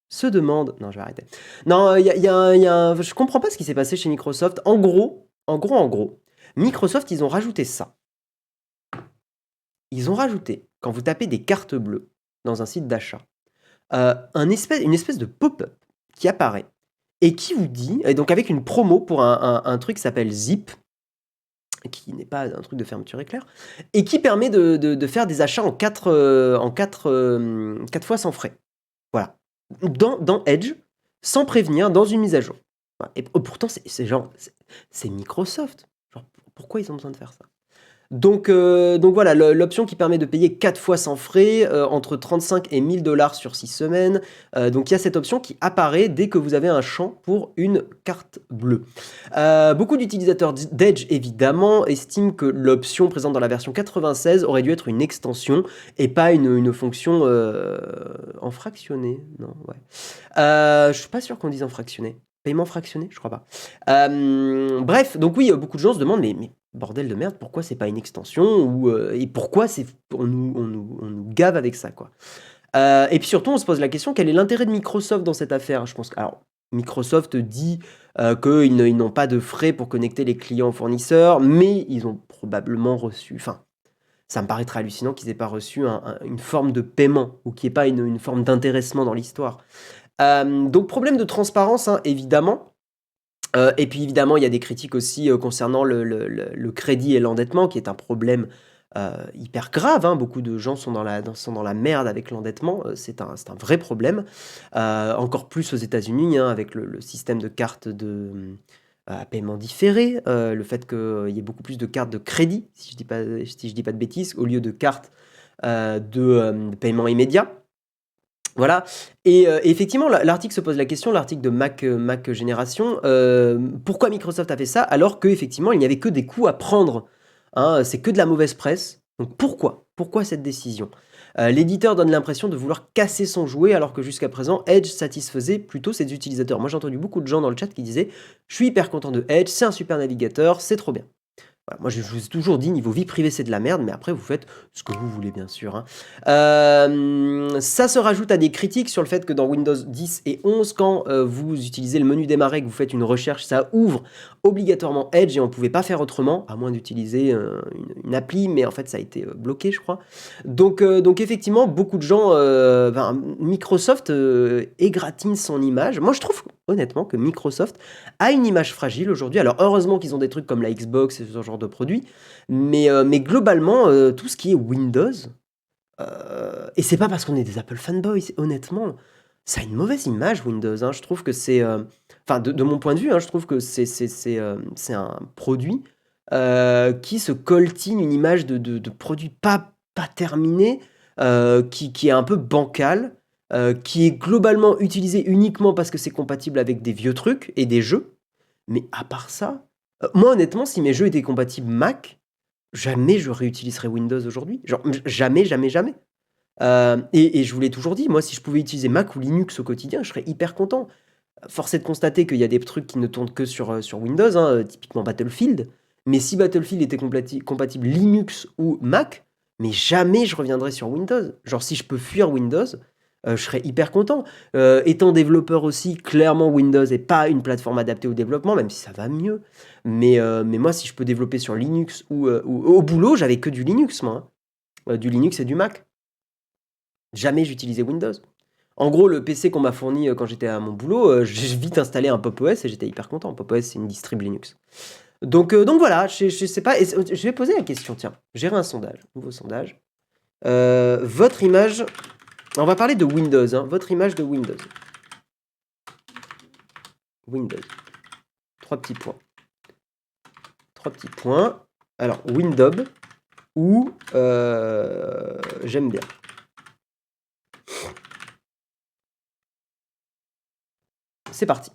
se demandent... Non, je vais arrêter. Non, je comprends pas ce qui s'est passé chez Microsoft. En gros, Microsoft, ils ont rajouté ça. Ils ont rajouté, quand vous tapez des cartes bleues dans un site d'achat, une espèce de pop-up qui apparaît et qui vous dit, et donc avec une promo pour un truc qui s'appelle Zip, qui n'est pas un truc de fermeture éclair, et qui permet de faire des achats en 4 fois sans frais. Voilà. Dans Edge, sans prévenir, dans une mise à jour. Voilà. Et pourtant, c'est Microsoft. Genre, pourquoi ils ont besoin de faire ça? Donc voilà, l'option qui permet de payer 4 fois sans frais, entre 35 et 1000 $ sur 6 semaines. Donc il y a cette option qui apparaît dès que vous avez un champ pour une carte bleue. Beaucoup d'utilisateurs d'Edge, évidemment, estiment que l'option présente dans la version 96 aurait dû être une extension et pas une fonction en fractionné. Non, ouais. Je suis pas sûr qu'on dise en fractionné. Paiement fractionné? Je crois pas. Bref, donc oui, beaucoup de gens se demandent, mais bordel de merde, pourquoi c'est pas une extension et pourquoi on nous gave avec ça, quoi. Et puis surtout, on se pose la question, quel est l'intérêt de Microsoft dans cette affaire? Je pense que, alors, Microsoft dit qu'ils n'ont pas de frais pour connecter les clients aux fournisseurs, mais ils ont probablement reçu... Enfin, ça me paraîtrait hallucinant qu'ils n'aient pas reçu une forme de paiement ou qu'il n'y ait pas une forme d'intéressement dans l'histoire. Donc problème de transparence, hein, évidemment. Et puis évidemment, il y a des critiques aussi concernant le crédit et l'endettement, qui est un problème hyper grave. Hein. Beaucoup de gens sont dans la merde avec l'endettement. C'est un vrai problème. Encore plus aux États-Unis, hein, avec le système de cartes à paiement différé. Le fait qu'il y ait beaucoup plus de cartes de crédit, si je dis pas de bêtises, au lieu de cartes de paiement immédiat. Voilà. Et effectivement, l'article se pose la question, l'article de Mac Génération, pourquoi Microsoft a fait ça alors qu'effectivement, il n'y avait que des coûts à prendre, hein, c'est que de la mauvaise presse. Donc pourquoi cette décision? L'éditeur donne l'impression de vouloir casser son jouet alors que jusqu'à présent, Edge satisfaisait plutôt ses utilisateurs. Moi, j'ai entendu beaucoup de gens dans le chat qui disaient « Je suis hyper content de Edge, c'est un super navigateur, c'est trop bien ». Voilà, moi, je vous ai toujours dit, niveau vie privée, c'est de la merde, mais après, vous faites ce que vous voulez, bien sûr. Hein. Ça se rajoute à des critiques sur le fait que dans Windows 10 et 11, quand vous utilisez le menu démarrer, que vous faites une recherche, ça ouvre obligatoirement Edge et on ne pouvait pas faire autrement, à moins d'utiliser une appli, mais en fait, ça a été bloqué, je crois. Donc effectivement, beaucoup de gens... Microsoft égratigne son image. Moi, je trouve, honnêtement, que Microsoft a une image fragile aujourd'hui. Alors, heureusement qu'ils ont des trucs comme la Xbox et ce genre de produits, mais globalement, tout ce qui est Windows, et c'est pas parce qu'on est des Apple fanboys, honnêtement, ça a une mauvaise image, Windows. Hein. Je trouve que c'est... Enfin, de mon point de vue, hein, je trouve que c'est un produit qui se coltine une image de produit pas terminé, qui est un peu bancal, qui est globalement utilisé uniquement parce que c'est compatible avec des vieux trucs et des jeux. Mais à part ça, moi honnêtement, si mes jeux étaient compatibles Mac, jamais je réutiliserais Windows aujourd'hui. Genre jamais, jamais, jamais. Et je vous l'ai toujours dit, moi si je pouvais utiliser Mac ou Linux au quotidien, je serais hyper content. Force est de constater qu'il y a des trucs qui ne tournent que sur Windows, hein, typiquement Battlefield. Mais si Battlefield était compatible Linux ou Mac, mais jamais je reviendrais sur Windows. Genre si je peux fuir Windows, je serais hyper content. Étant développeur aussi, clairement Windows n'est pas une plateforme adaptée au développement, même si ça va mieux. Mais moi, si je peux développer sur Linux ou au boulot, j'avais que du Linux, moi. Hein. Du Linux et du Mac. Jamais j'utilisais Windows. En gros, le PC qu'on m'a fourni quand j'étais à mon boulot, j'ai vite installé un Pop OS et j'étais hyper content. Pop OS, c'est une distrib Linux. Donc voilà, je sais pas. Je vais poser la question, tiens. Gérer un sondage, nouveau sondage. Votre image... On va parler de Windows, hein. Votre image de Windows. Windows. 3 petits points. 3 petits points. Alors, Windows ou j'aime bien. C'est parti.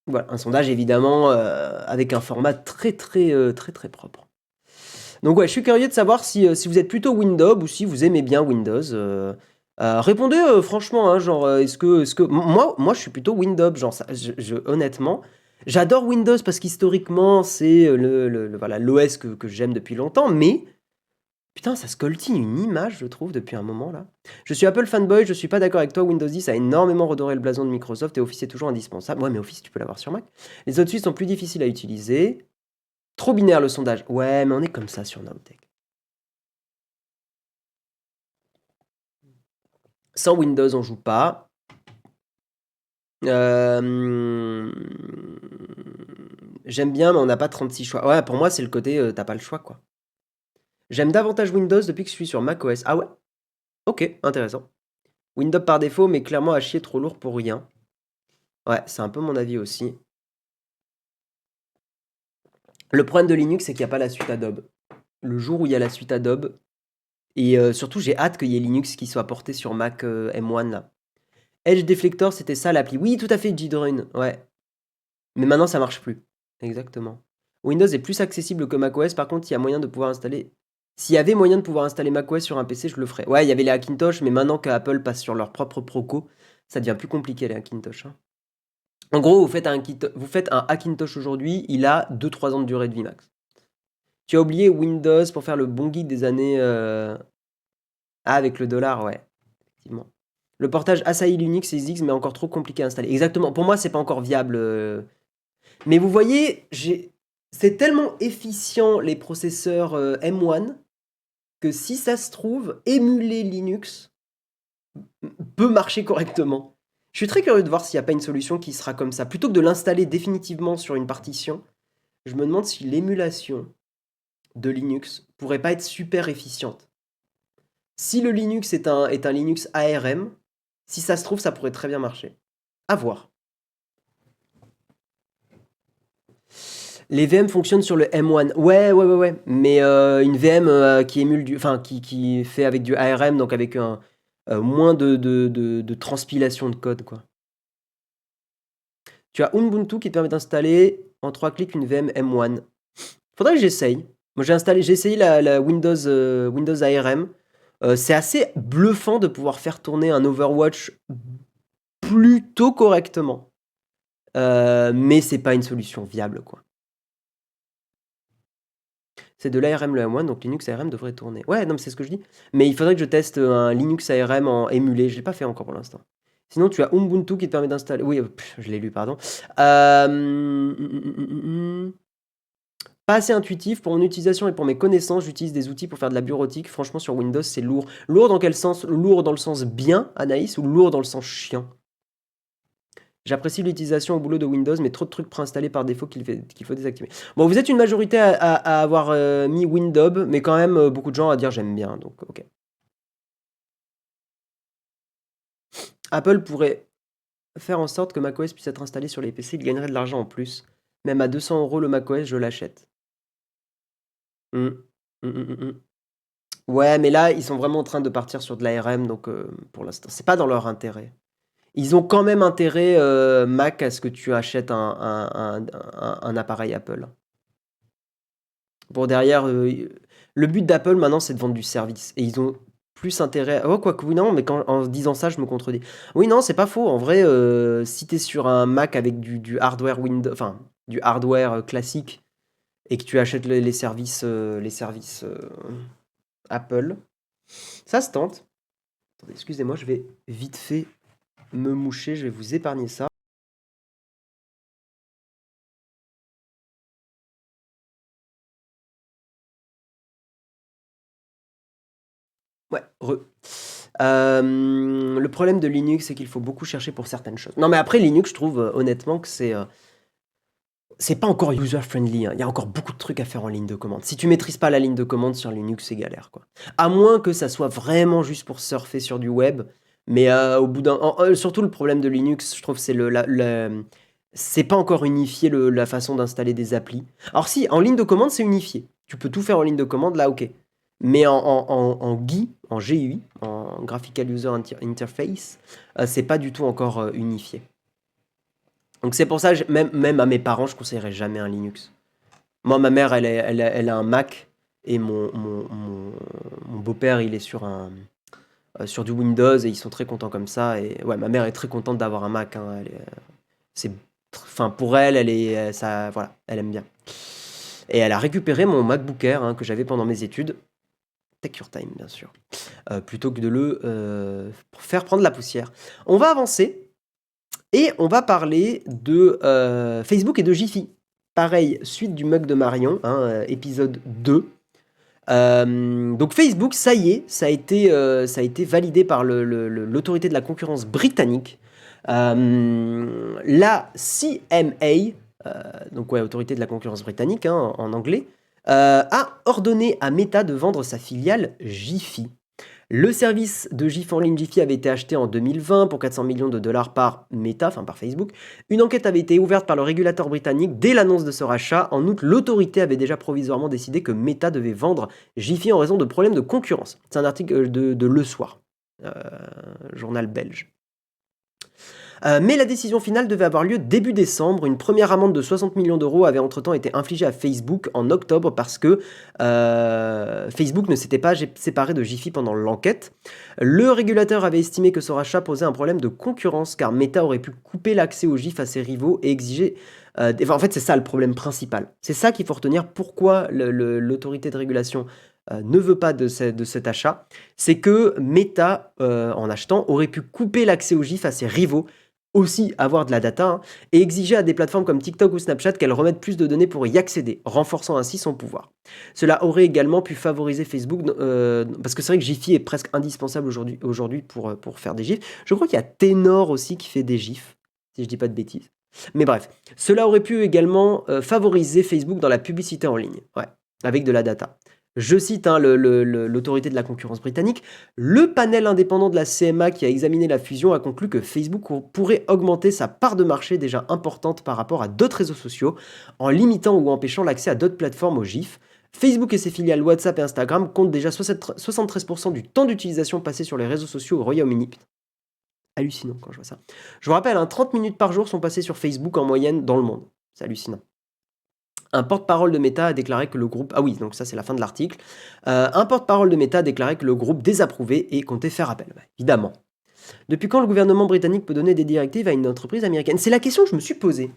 Voilà, un sondage évidemment avec un format très propre. Donc ouais, je suis curieux de savoir si vous êtes plutôt Windows ou si vous aimez bien Windows. Répondez franchement, hein, genre est-ce que moi je suis plutôt Windows, genre ça, honnêtement, j'adore Windows parce qu'historiquement c'est voilà l'OS que j'aime depuis longtemps, mais putain ça se coltine une image je trouve depuis un moment là. Je suis Apple fanboy, je suis pas d'accord avec toi, Windows 10 a énormément redoré le blason de Microsoft et Office est toujours indispensable. Ouais mais Office tu peux l'avoir sur Mac. Les autres suites sont plus difficiles à utiliser. Trop binaire le sondage. Ouais mais on est comme ça sur Nowtech. Sans Windows, on joue pas. J'aime bien, mais on n'a pas 36 choix. Ouais, pour moi, c'est le côté t'as pas le choix, quoi. J'aime davantage Windows depuis que je suis sur macOS. Ah ouais? Ok, intéressant. Windows par défaut, mais clairement à chier trop lourd pour rien. Ouais, c'est un peu mon avis aussi. Le problème de Linux, c'est qu'il n'y a pas la suite Adobe. Le jour où il y a la suite Adobe, et surtout, j'ai hâte qu'il y ait Linux qui soit porté sur Mac M1 là. Edge Deflector, c'était ça l'appli. Oui, tout à fait, Gdrun. Ouais. Mais maintenant, ça marche plus. Exactement. Windows est plus accessible que macOS. Par contre, il y a moyen de pouvoir installer. S'il y avait moyen de pouvoir installer macOS sur un PC, je le ferais. Ouais, il y avait les Hackintosh, mais maintenant qu'Apple passe sur leur propre Proco, ça devient plus compliqué les Hackintosh. Hein. En gros, vous faites un Hackintosh aujourd'hui, il a 2-3 ans de durée de vie max. Tu as oublié Windows pour faire le bon guide des années... Ah, avec le dollar, ouais. Effectivement. Le portage Asahi Linux et Zix, mais encore trop compliqué à installer. Exactement. Pour moi, c'est pas encore viable. Mais vous voyez, c'est tellement efficient les processeurs M1 que si ça se trouve, émuler Linux peut marcher correctement. Je suis très curieux de voir s'il n'y a pas une solution qui sera comme ça. Plutôt que de l'installer définitivement sur une partition, je me demande si l'émulation de Linux pourrait pas être super efficiente. Si le Linux est un Linux ARM, si ça se trouve, ça pourrait très bien marcher. À voir. Les VM fonctionnent sur le M1. Ouais. Mais une VM qui émule qui fait avec du ARM, donc avec moins de transpilation de code, quoi. Tu as Ubuntu qui te permet d'installer en 3 clics une VM M1. Faudrait que j'essaye. Moi j'ai essayé la Windows ARM. C'est assez bluffant de pouvoir faire tourner un Overwatch plutôt correctement. Mais c'est pas une solution viable, quoi. C'est de l'ARM le M1, donc Linux ARM devrait tourner. Ouais, non, mais c'est ce que je dis. Mais il faudrait que je teste un Linux ARM en émulé. Je l'ai pas fait encore pour l'instant. Sinon, tu as Ubuntu qui te permet d'installer. Oui, je l'ai lu, pardon. Pas assez intuitif pour mon utilisation et pour mes connaissances. J'utilise des outils pour faire de la bureautique. Franchement, sur Windows, c'est lourd. Lourd dans quel sens? Lourd dans le sens bien, Anaïs, ou lourd dans le sens chiant? J'apprécie l'utilisation au boulot de Windows, mais trop de trucs préinstallés par défaut qu'il faut désactiver. Bon, vous êtes une majorité à avoir mis Windows, mais quand même beaucoup de gens à dire j'aime bien, donc ok. Apple pourrait faire en sorte que macOS puisse être installé sur les PC, il gagnerait de l'argent en plus. Même à 200 € le macOS, je l'achète. Ouais, mais là, ils sont vraiment en train de partir sur de l'ARM, donc pour l'instant, c'est pas dans leur intérêt. Ils ont quand même intérêt, Mac, à ce que tu achètes un appareil Apple. Pour derrière, le but d'Apple maintenant, c'est de vendre du service. Et ils ont plus intérêt. Oh, quoique, oui, non, mais en disant ça, je me contredis. Oui, non, c'est pas faux. En vrai, si t'es sur un Mac avec du hardware Windows, enfin, du hardware classique, et que tu achètes les services, Apple, ça se tente. Attendez, excusez-moi, je vais vite fait me moucher, je vais vous épargner ça. Ouais, le problème de Linux, c'est qu'il faut beaucoup chercher pour certaines choses. Non, mais après, Linux, je trouve honnêtement que c'est pas encore user-friendly, hein. Il y a encore beaucoup de trucs à faire en ligne de commande. Si tu maîtrises pas la ligne de commande sur Linux, c'est galère, quoi. À moins que ça soit vraiment juste pour surfer sur du web. Mais au bout d'un... surtout le problème de Linux, je trouve, c'est c'est pas encore unifié la façon d'installer des applis. Alors si, en ligne de commande, c'est unifié. Tu peux tout faire en ligne de commande, là, ok. Mais en GUI, en GUI, en Graphical User Interface, c'est pas du tout encore unifié. Donc c'est pour ça, même à mes parents, je conseillerais jamais un Linux. Moi, ma mère, elle a un Mac, et mon beau-père, il est sur du Windows, et ils sont très contents comme ça. Et ouais, ma mère est très contente d'avoir un Mac, hein. Enfin, pour elle, ça, voilà, elle aime bien. Et elle a récupéré mon MacBook Air, hein, que j'avais pendant mes études. Take your time, bien sûr. Plutôt que de le faire prendre la poussière. On va avancer. Et on va parler de Facebook et de Jiffy. Pareil, suite du mug de Marion, hein, épisode 2. Donc Facebook, ça y est, ça a été validé par l'autorité de la concurrence britannique. La CMA, donc ouais, autorité de la concurrence britannique, hein, en anglais, a ordonné à Meta de vendre sa filiale Jiffy. Le service de GIF en ligne Jiffy avait été acheté en 2020 pour 400 millions de dollars par Meta, enfin par Facebook. Une enquête avait été ouverte par le régulateur britannique dès l'annonce de ce rachat. En outre, l'autorité avait déjà provisoirement décidé que Meta devait vendre Jiffy en raison de problèmes de concurrence. C'est un article de Le Soir, journal belge. Mais la décision finale devait avoir lieu début décembre. Une première amende de 60 millions d'euros avait entre-temps été infligée à Facebook en octobre parce que Facebook ne s'était pas séparé de Jiffy pendant l'enquête. Le régulateur avait estimé que ce rachat posait un problème de concurrence car Meta aurait pu couper l'accès aux GIF à ses rivaux et exiger... en fait, c'est ça le problème principal. C'est ça qu'il faut retenir. Pourquoi l'autorité de régulation ne veut pas de cet achat, c'est que Meta, en achetant, aurait pu couper l'accès aux GIF à ses rivaux, aussi avoir de la data, hein, et exiger à des plateformes comme TikTok ou Snapchat qu'elles remettent plus de données pour y accéder, renforçant ainsi son pouvoir. Cela aurait également pu favoriser Facebook, parce que c'est vrai que Jiffy est presque indispensable aujourd'hui pour faire des GIFs. Je crois qu'il y a Ténor aussi qui fait des GIFs, si je dis pas de bêtises. Mais bref, cela aurait pu également favoriser Facebook dans la publicité en ligne, ouais, avec de la data. Je cite l'autorité de la concurrence britannique. Le panel indépendant de la CMA qui a examiné la fusion a conclu que Facebook pourrait augmenter sa part de marché déjà importante par rapport à d'autres réseaux sociaux en limitant ou empêchant l'accès à d'autres plateformes aux GIF. Facebook et ses filiales WhatsApp et Instagram comptent déjà 73% du temps d'utilisation passé sur les réseaux sociaux au Royaume-Uni. Hallucinant quand je vois ça. Je vous rappelle, 30 minutes par jour sont passées sur Facebook en moyenne dans le monde. C'est hallucinant. Un porte-parole de Meta a déclaré que le groupe... Ah oui, donc ça c'est la fin de l'article. Un porte-parole de Meta a déclaré que le groupe désapprouvait et comptait faire appel. Bah, évidemment. Depuis quand le gouvernement britannique peut donner des directives à une entreprise américaine? C'est la question que je me suis posée.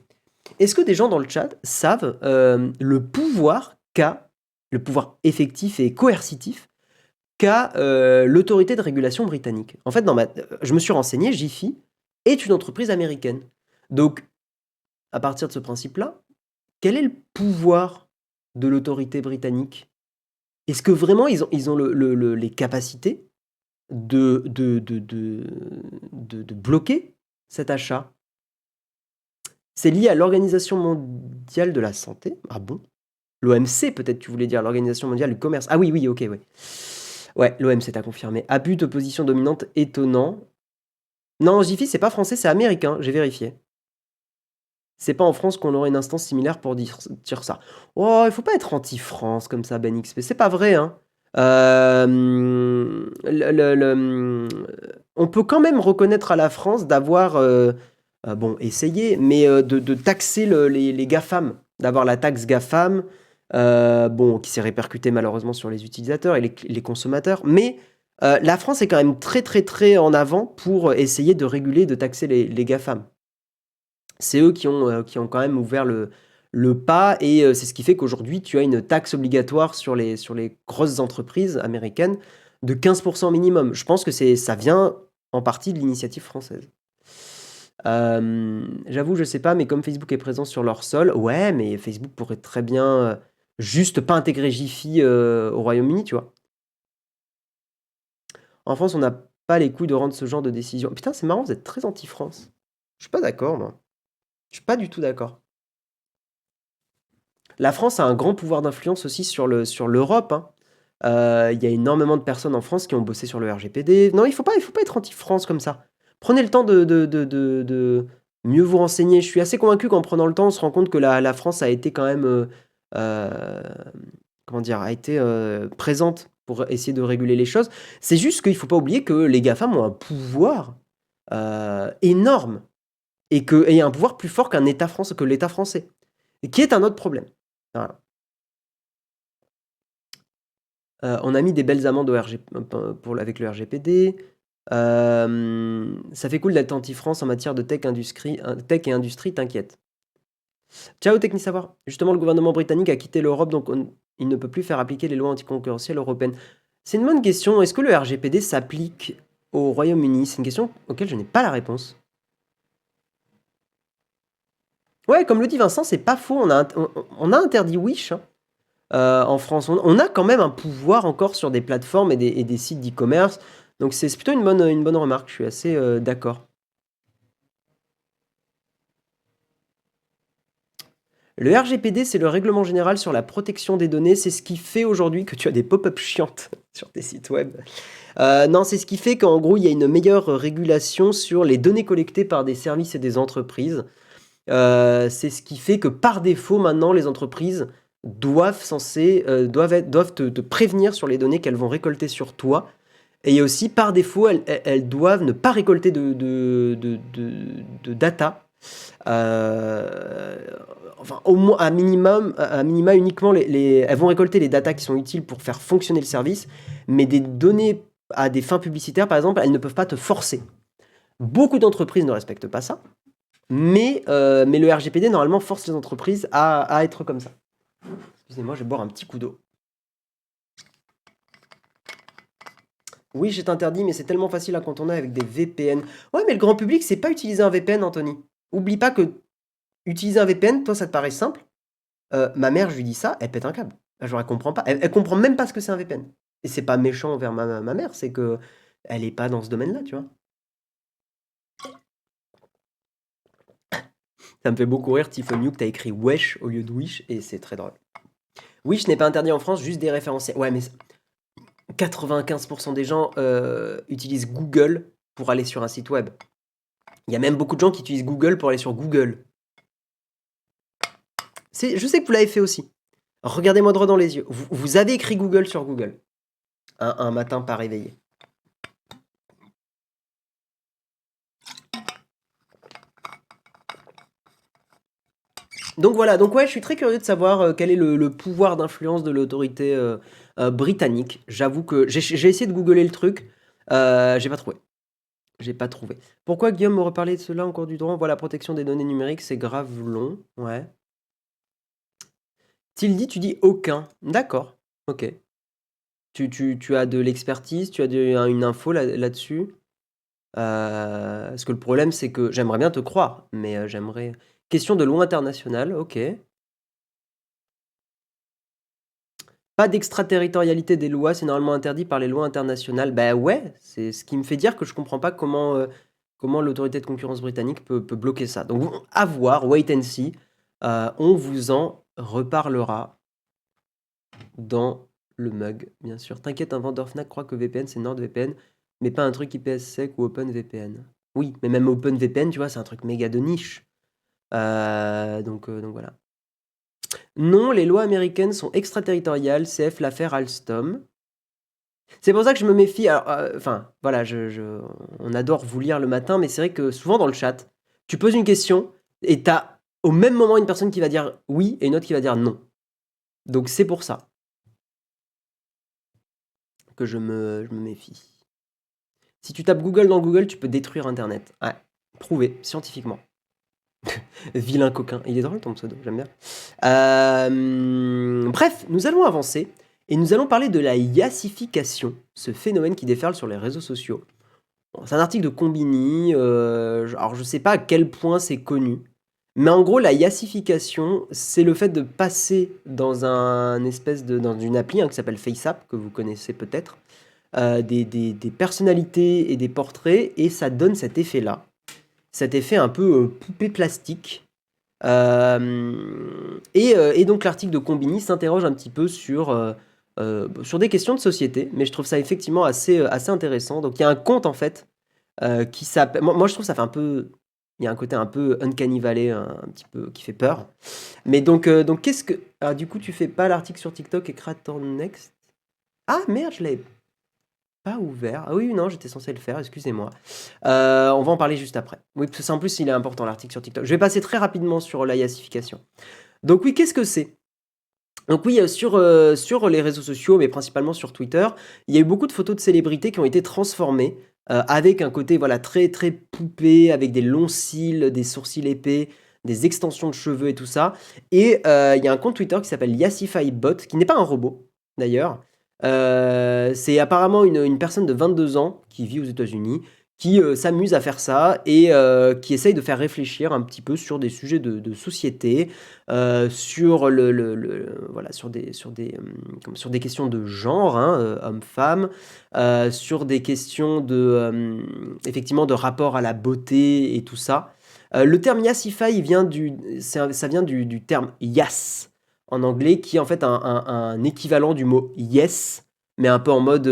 Est-ce que des gens dans le chat savent le pouvoir effectif et coercitif qu'a l'autorité de régulation britannique? En fait, je me suis renseigné, Jiffy est une entreprise américaine. Donc, à partir de ce principe-là, quel est le pouvoir de l'autorité britannique? Est-ce que vraiment ils ont les capacités de bloquer cet achat? C'est lié à l'Organisation mondiale de la santé. Ah bon? L'OMC, peut-être tu voulais dire, l'Organisation mondiale du commerce. Ah oui, ok, ouais. Ouais, l'OMC t'a confirmé. Abus de position dominante étonnant. Non, Jiffy, c'est pas français, c'est américain, j'ai vérifié. C'est pas en France qu'on aurait une instance similaire pour dire ça. Oh, il faut pas être anti-France comme ça, Ben XP. C'est pas vrai, hein. On peut quand même reconnaître à la France d'avoir, essayé, mais de taxer les GAFAM, d'avoir la taxe GAFAM, qui s'est répercutée malheureusement sur les utilisateurs et les consommateurs. Mais la France est quand même très très très en avant pour essayer de réguler, de taxer les GAFAM. C'est eux qui ont quand même ouvert le pas et c'est ce qui fait qu'aujourd'hui, tu as une taxe obligatoire sur les grosses entreprises américaines de 15% minimum. Je pense que ça vient en partie de l'initiative française. J'avoue, je sais pas, mais comme Facebook est présent sur leur sol, ouais, mais Facebook pourrait très bien juste pas intégrer Jiffy au Royaume-Uni, tu vois. En France, on n'a pas les couilles de rendre ce genre de décision. Putain, c'est marrant, vous êtes très anti-France. Je suis pas d'accord, moi. Je suis pas du tout d'accord. La France a un grand pouvoir d'influence aussi sur l'Europe, hein. Il y a énormément de personnes en France qui ont bossé sur le RGPD. Non, il faut pas être anti-France comme ça. Prenez le temps de mieux vous renseigner. Je suis assez convaincu qu'en prenant le temps, on se rend compte que la France a été quand même, présente pour essayer de réguler les choses. C'est juste qu'il faut pas oublier que les GAFAM ont un pouvoir énorme et un pouvoir plus fort que l'État français, et qui est un autre problème. Voilà. On a mis des belles amendes avec le RGPD. Ça fait cool d'être anti-France en matière de tech et industrie, t'inquiète. Ciao Technisavoir. Justement, le gouvernement britannique a quitté l'Europe, donc il ne peut plus faire appliquer les lois anticoncurrentielles européennes. C'est une bonne question. Est-ce que le RGPD s'applique au Royaume-Uni? C'est une question auquel je n'ai pas la réponse. Ouais, comme le dit Vincent, c'est pas faux. On a interdit Wish, hein. En France, on a quand même un pouvoir encore sur des plateformes et des sites d'e-commerce. Donc c'est plutôt une bonne remarque, je suis assez d'accord. Le RGPD, c'est le règlement général sur la protection des données. C'est ce qui fait aujourd'hui que tu as des pop-up chiantes sur tes sites web. Non, c'est ce qui fait qu'en gros, il y a une meilleure régulation sur les données collectées par des services et des entreprises. C'est ce qui fait que par défaut, maintenant, les entreprises doivent te prévenir sur les données qu'elles vont récolter sur toi. Et aussi, par défaut, elles doivent ne pas récolter de data. Enfin, au moins, à minima uniquement, elles vont récolter les datas qui sont utiles pour faire fonctionner le service, mais des données à des fins publicitaires, par exemple, elles ne peuvent pas te forcer. Beaucoup d'entreprises ne respectent pas ça. Mais le RGPD, normalement, force les entreprises à être comme ça. Excusez-moi, je vais boire un petit coup d'eau. Oui, c'est interdit, mais c'est tellement facile à contourner avec des VPN. Ouais, mais le grand public, c'est pas utiliser un VPN, Anthony. Oublie pas que utiliser un VPN, toi, ça te paraît simple. Ma mère, je lui dis ça, elle pète un câble. Genre, elle comprend pas. Elle comprend même pas ce que c'est un VPN. Et c'est pas méchant envers ma mère, c'est que elle est pas dans ce domaine-là, tu vois. Ça me fait beaucoup rire, Tiffany, que t'as écrit Wesh au lieu de Wish, et c'est très drôle. Wish n'est pas interdit en France, juste des référenciels. Ouais, mais 95% des gens utilisent Google pour aller sur un site web. Il y a même beaucoup de gens qui utilisent Google pour aller sur Google. Je sais que vous l'avez fait aussi. Regardez-moi droit dans les yeux. Vous avez écrit Google sur Google. Un matin pas réveillé. Donc voilà, donc ouais, je suis très curieux de savoir quel est le pouvoir d'influence de l'autorité britannique. J'avoue que j'ai essayé de googler le truc, j'ai pas trouvé. J'ai pas trouvé. Pourquoi Guillaume me reparler de cela encore du droit? Voilà, protection des données numériques, c'est grave long. Ouais. Tildy, tu dis aucun. D'accord. Ok. Tu as de l'expertise, tu as une info là-dessus. Parce que le problème, c'est que j'aimerais bien te croire, mais j'aimerais. Question de loi internationale, ok. Pas d'extraterritorialité des lois, c'est normalement interdit par les lois internationales. Bah ouais, c'est ce qui me fait dire que je comprends pas comment l'autorité de concurrence britannique peut bloquer ça. Donc à voir, wait and see. On vous en reparlera dans le mug, bien sûr. T'inquiète, un vendeur Fnac croit que VPN c'est NordVPN, mais pas un truc IPsec ou OpenVPN. Oui, mais même OpenVPN, tu vois, c'est un truc méga de niche. Donc voilà. Non, les lois américaines sont extraterritoriales, CF l'affaire Alstom. C'est pour ça que je me méfie. Alors, enfin, voilà, on adore vous lire le matin, mais c'est vrai que souvent dans le chat, tu poses une question et t'as au même moment une personne qui va dire oui et une autre qui va dire non. Donc c'est pour ça que je me méfie. Si tu tapes Google dans Google, tu peux détruire Internet. Ouais, prouvé, scientifiquement. Vilain coquin. Il est drôle ton pseudo, j'aime bien. Bref, nous allons avancer et nous allons parler de la yassification, ce phénomène qui déferle sur les réseaux sociaux. Bon, c'est un article de Combini, alors je sais pas à quel point c'est connu, mais en gros la yassification, c'est le fait de passer dans dans une appli qui s'appelle FaceApp, que vous connaissez peut-être, des personnalités et des portraits, et ça donne cet effet-là. Cet effet un peu poupée plastique. Et donc l'article de Combini s'interroge un petit peu sur des questions de société, mais je trouve ça effectivement assez intéressant. Donc il y a un compte en fait qui s'appelle. Moi je trouve ça fait un peu. Il y a un côté un peu uncanny valley, un petit peu qui fait peur. Mais donc qu'est-ce que. Ah, du coup, tu fais pas l'article sur TikTok et Creator Next? Ah merde, je l'avais pas ouvert. Ah oui, non, j'étais censé le faire, excusez-moi. On va en parler juste après. Oui, parce que ça, en plus, il est important l'article sur TikTok. Je vais passer très rapidement sur la yassification. Donc oui, qu'est-ce que c'est? Donc oui, sur les réseaux sociaux, mais principalement sur Twitter, il y a eu beaucoup de photos de célébrités qui ont été transformées avec un côté voilà très très poupée, avec des longs cils, des sourcils épais, des extensions de cheveux et tout ça. Et il y a un compte Twitter qui s'appelle YassifyBot, qui n'est pas un robot d'ailleurs. C'est apparemment une personne de 22 ans qui vit aux États-Unis, qui s'amuse à faire ça et qui essaye de faire réfléchir un petit peu sur des sujets de société, sur voilà, sur des questions de genre, hein, homme-femme, sur des questions effectivement de rapport à la beauté et tout ça. Le terme Yassify, ça vient du terme Yass en anglais, qui est en fait un équivalent du mot yes, mais un peu en mode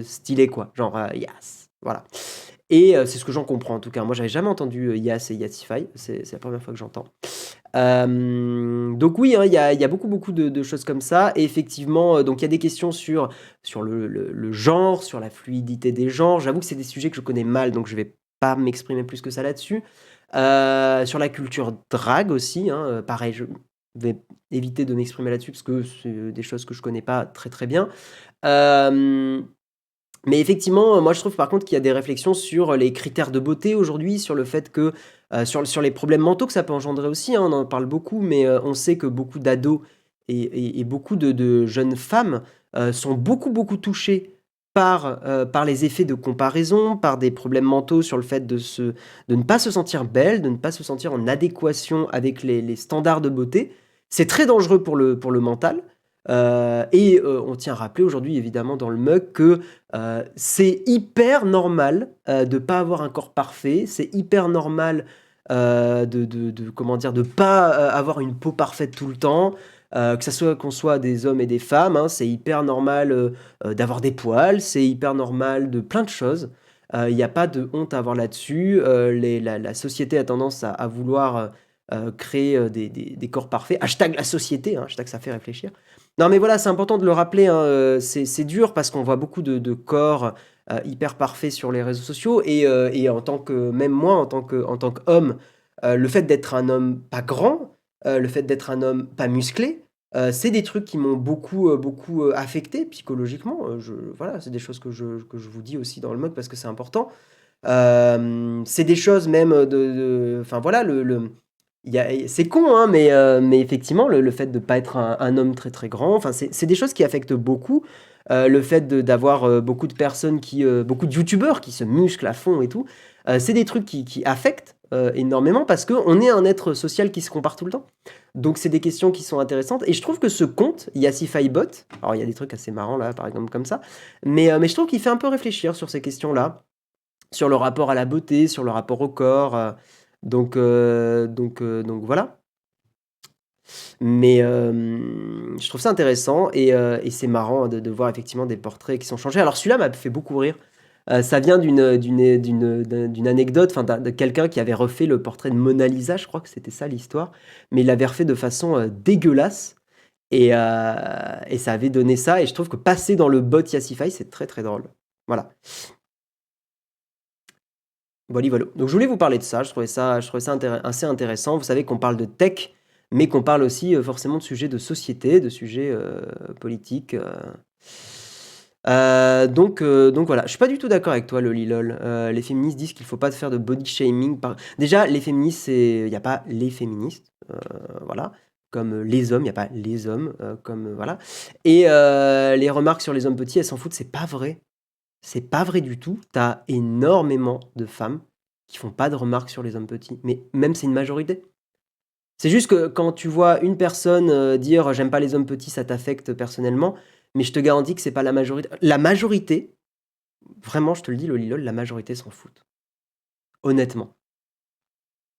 stylé, quoi. Genre yes. Voilà. Et c'est ce que j'en comprends en tout cas. Moi, j'avais jamais entendu Yass et Yassify. C'est la première fois que j'entends. Donc oui, hein, il y a beaucoup, beaucoup de choses comme ça. Et effectivement, donc il y a des questions sur le genre, sur la fluidité des genres. J'avoue que c'est des sujets que je connais mal, donc je vais pas m'exprimer plus que ça là-dessus. Sur la culture drague aussi, hein, pareil, je vais éviter de m'exprimer là-dessus parce que c'est des choses que je connais pas très très bien. Mais effectivement, moi je trouve par contre qu'il y a des réflexions sur les critères de beauté aujourd'hui, sur le fait que sur les problèmes mentaux que ça peut engendrer aussi, hein, on en parle beaucoup, mais on sait que beaucoup d'ados et beaucoup de jeunes femmes sont beaucoup beaucoup touchées par les effets de comparaison, par des problèmes mentaux sur le fait de ne pas se sentir belle, de ne pas se sentir en adéquation avec les standards de beauté. C'est très dangereux pour le mental. Et on tient à rappeler aujourd'hui, évidemment, dans le mug, que c'est hyper normal de pas avoir un corps parfait. C'est hyper normal comment dire, de pas avoir une peau parfaite tout le temps. Que ça soit qu'on soit des hommes et des femmes, hein, c'est hyper normal d'avoir des poils, c'est hyper normal de plein de choses. Il n'y a pas de honte à avoir là-dessus. La société a tendance à vouloir créer des corps parfaits. Hashtag la société, hein, hashtag ça fait réfléchir. Non mais voilà, c'est important de le rappeler, hein, c'est dur parce qu'on voit beaucoup de corps hyper parfaits sur les réseaux sociaux et en tant que, même moi, en tant qu'homme, le fait d'être un homme pas grand, le fait d'être un homme pas musclé, c'est des trucs qui m'ont beaucoup affecté psychologiquement. Voilà, c'est des choses que je vous dis aussi dans le mug parce que c'est important. C'est des choses même enfin voilà, c'est con, hein, mais effectivement, le fait de ne pas être un homme très très grand, enfin, c'est des choses qui affectent beaucoup. Le fait d'avoir beaucoup de personnes beaucoup de youtubeurs qui se musclent à fond et tout, c'est des trucs qui affectent énormément parce qu'on est un être social qui se compare tout le temps. Donc, c'est des questions qui sont intéressantes. Et je trouve que ce conte, Yassify Bot, alors il y a des trucs assez marrants là, par exemple, comme ça, mais je trouve qu'il fait un peu réfléchir sur ces questions-là, sur le rapport à la beauté, sur le rapport au corps. Donc voilà. Mais je trouve ça intéressant et c'est marrant de voir effectivement des portraits qui sont changés. Alors celui-là m'a fait beaucoup rire. Ça vient d'une anecdote, enfin de quelqu'un qui avait refait le portrait de Mona Lisa, je crois que c'était ça l'histoire, mais il l'avait refait de façon dégueulasse et ça avait donné ça. Et je trouve que passer dans le bot Yassify, c'est très très drôle. Voilà. Voilà. Donc je voulais vous parler de ça, je trouvais ça assez intéressant. Vous savez qu'on parle de tech, mais qu'on parle aussi forcément de sujets de société, de sujets politiques. Donc voilà, je suis pas du tout d'accord avec toi, Lolilol. Les féministes disent qu'il faut pas faire de body shaming. Déjà, les féministes, il n'y a pas les féministes, voilà. Comme les hommes, il n'y a pas les hommes, comme voilà. Et les remarques sur les hommes petits, elles s'en foutent, c'est pas vrai. C'est pas vrai du tout. Tu as énormément de femmes qui font pas de remarques sur les hommes petits. Mais même, c'est une majorité. C'est juste que quand tu vois une personne dire j'aime pas les hommes petits, ça t'affecte personnellement. Mais je te garantis que c'est pas la majorité. La majorité, vraiment, je te le dis, Lolilol, la majorité s'en foutent. Honnêtement.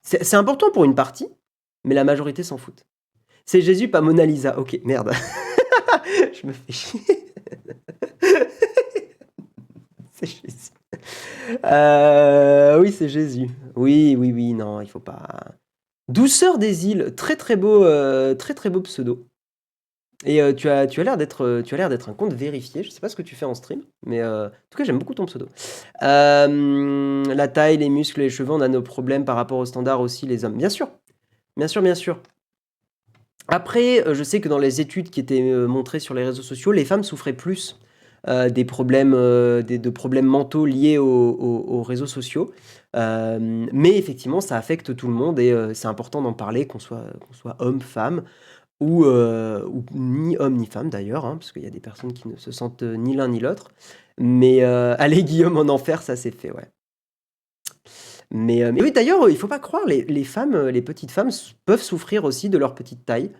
C'est important pour une partie, mais la majorité s'en foutent. C'est Jésus, pas Mona Lisa. Ok, merde. Je me fais chier. C'est Jésus. Oui, c'est Jésus. Oui, non, il faut pas. Douceur des îles, très très beau pseudo. Et tu as l'air d'être un compte vérifié. Je sais pas ce que tu fais en stream, mais en tout cas, j'aime beaucoup ton pseudo. La taille, les muscles, les cheveux, on a nos problèmes par rapport aux standards aussi, les hommes. Bien sûr, bien sûr, bien sûr. Après, je sais que dans les études qui étaient montrées sur les réseaux sociaux, les femmes souffraient plus des problèmes, de problèmes mentaux liés aux réseaux sociaux. Mais effectivement, ça affecte tout le monde et c'est important d'en parler, qu'on soit homme, femme, ou ni homme ni femme d'ailleurs, hein, parce qu'il y a des personnes qui ne se sentent ni l'un ni l'autre. Mais aller Guillaume en enfer, ça c'est fait, ouais. Mais oui, d'ailleurs, il faut pas croire, les femmes, les petites femmes peuvent souffrir aussi de leur petite taille.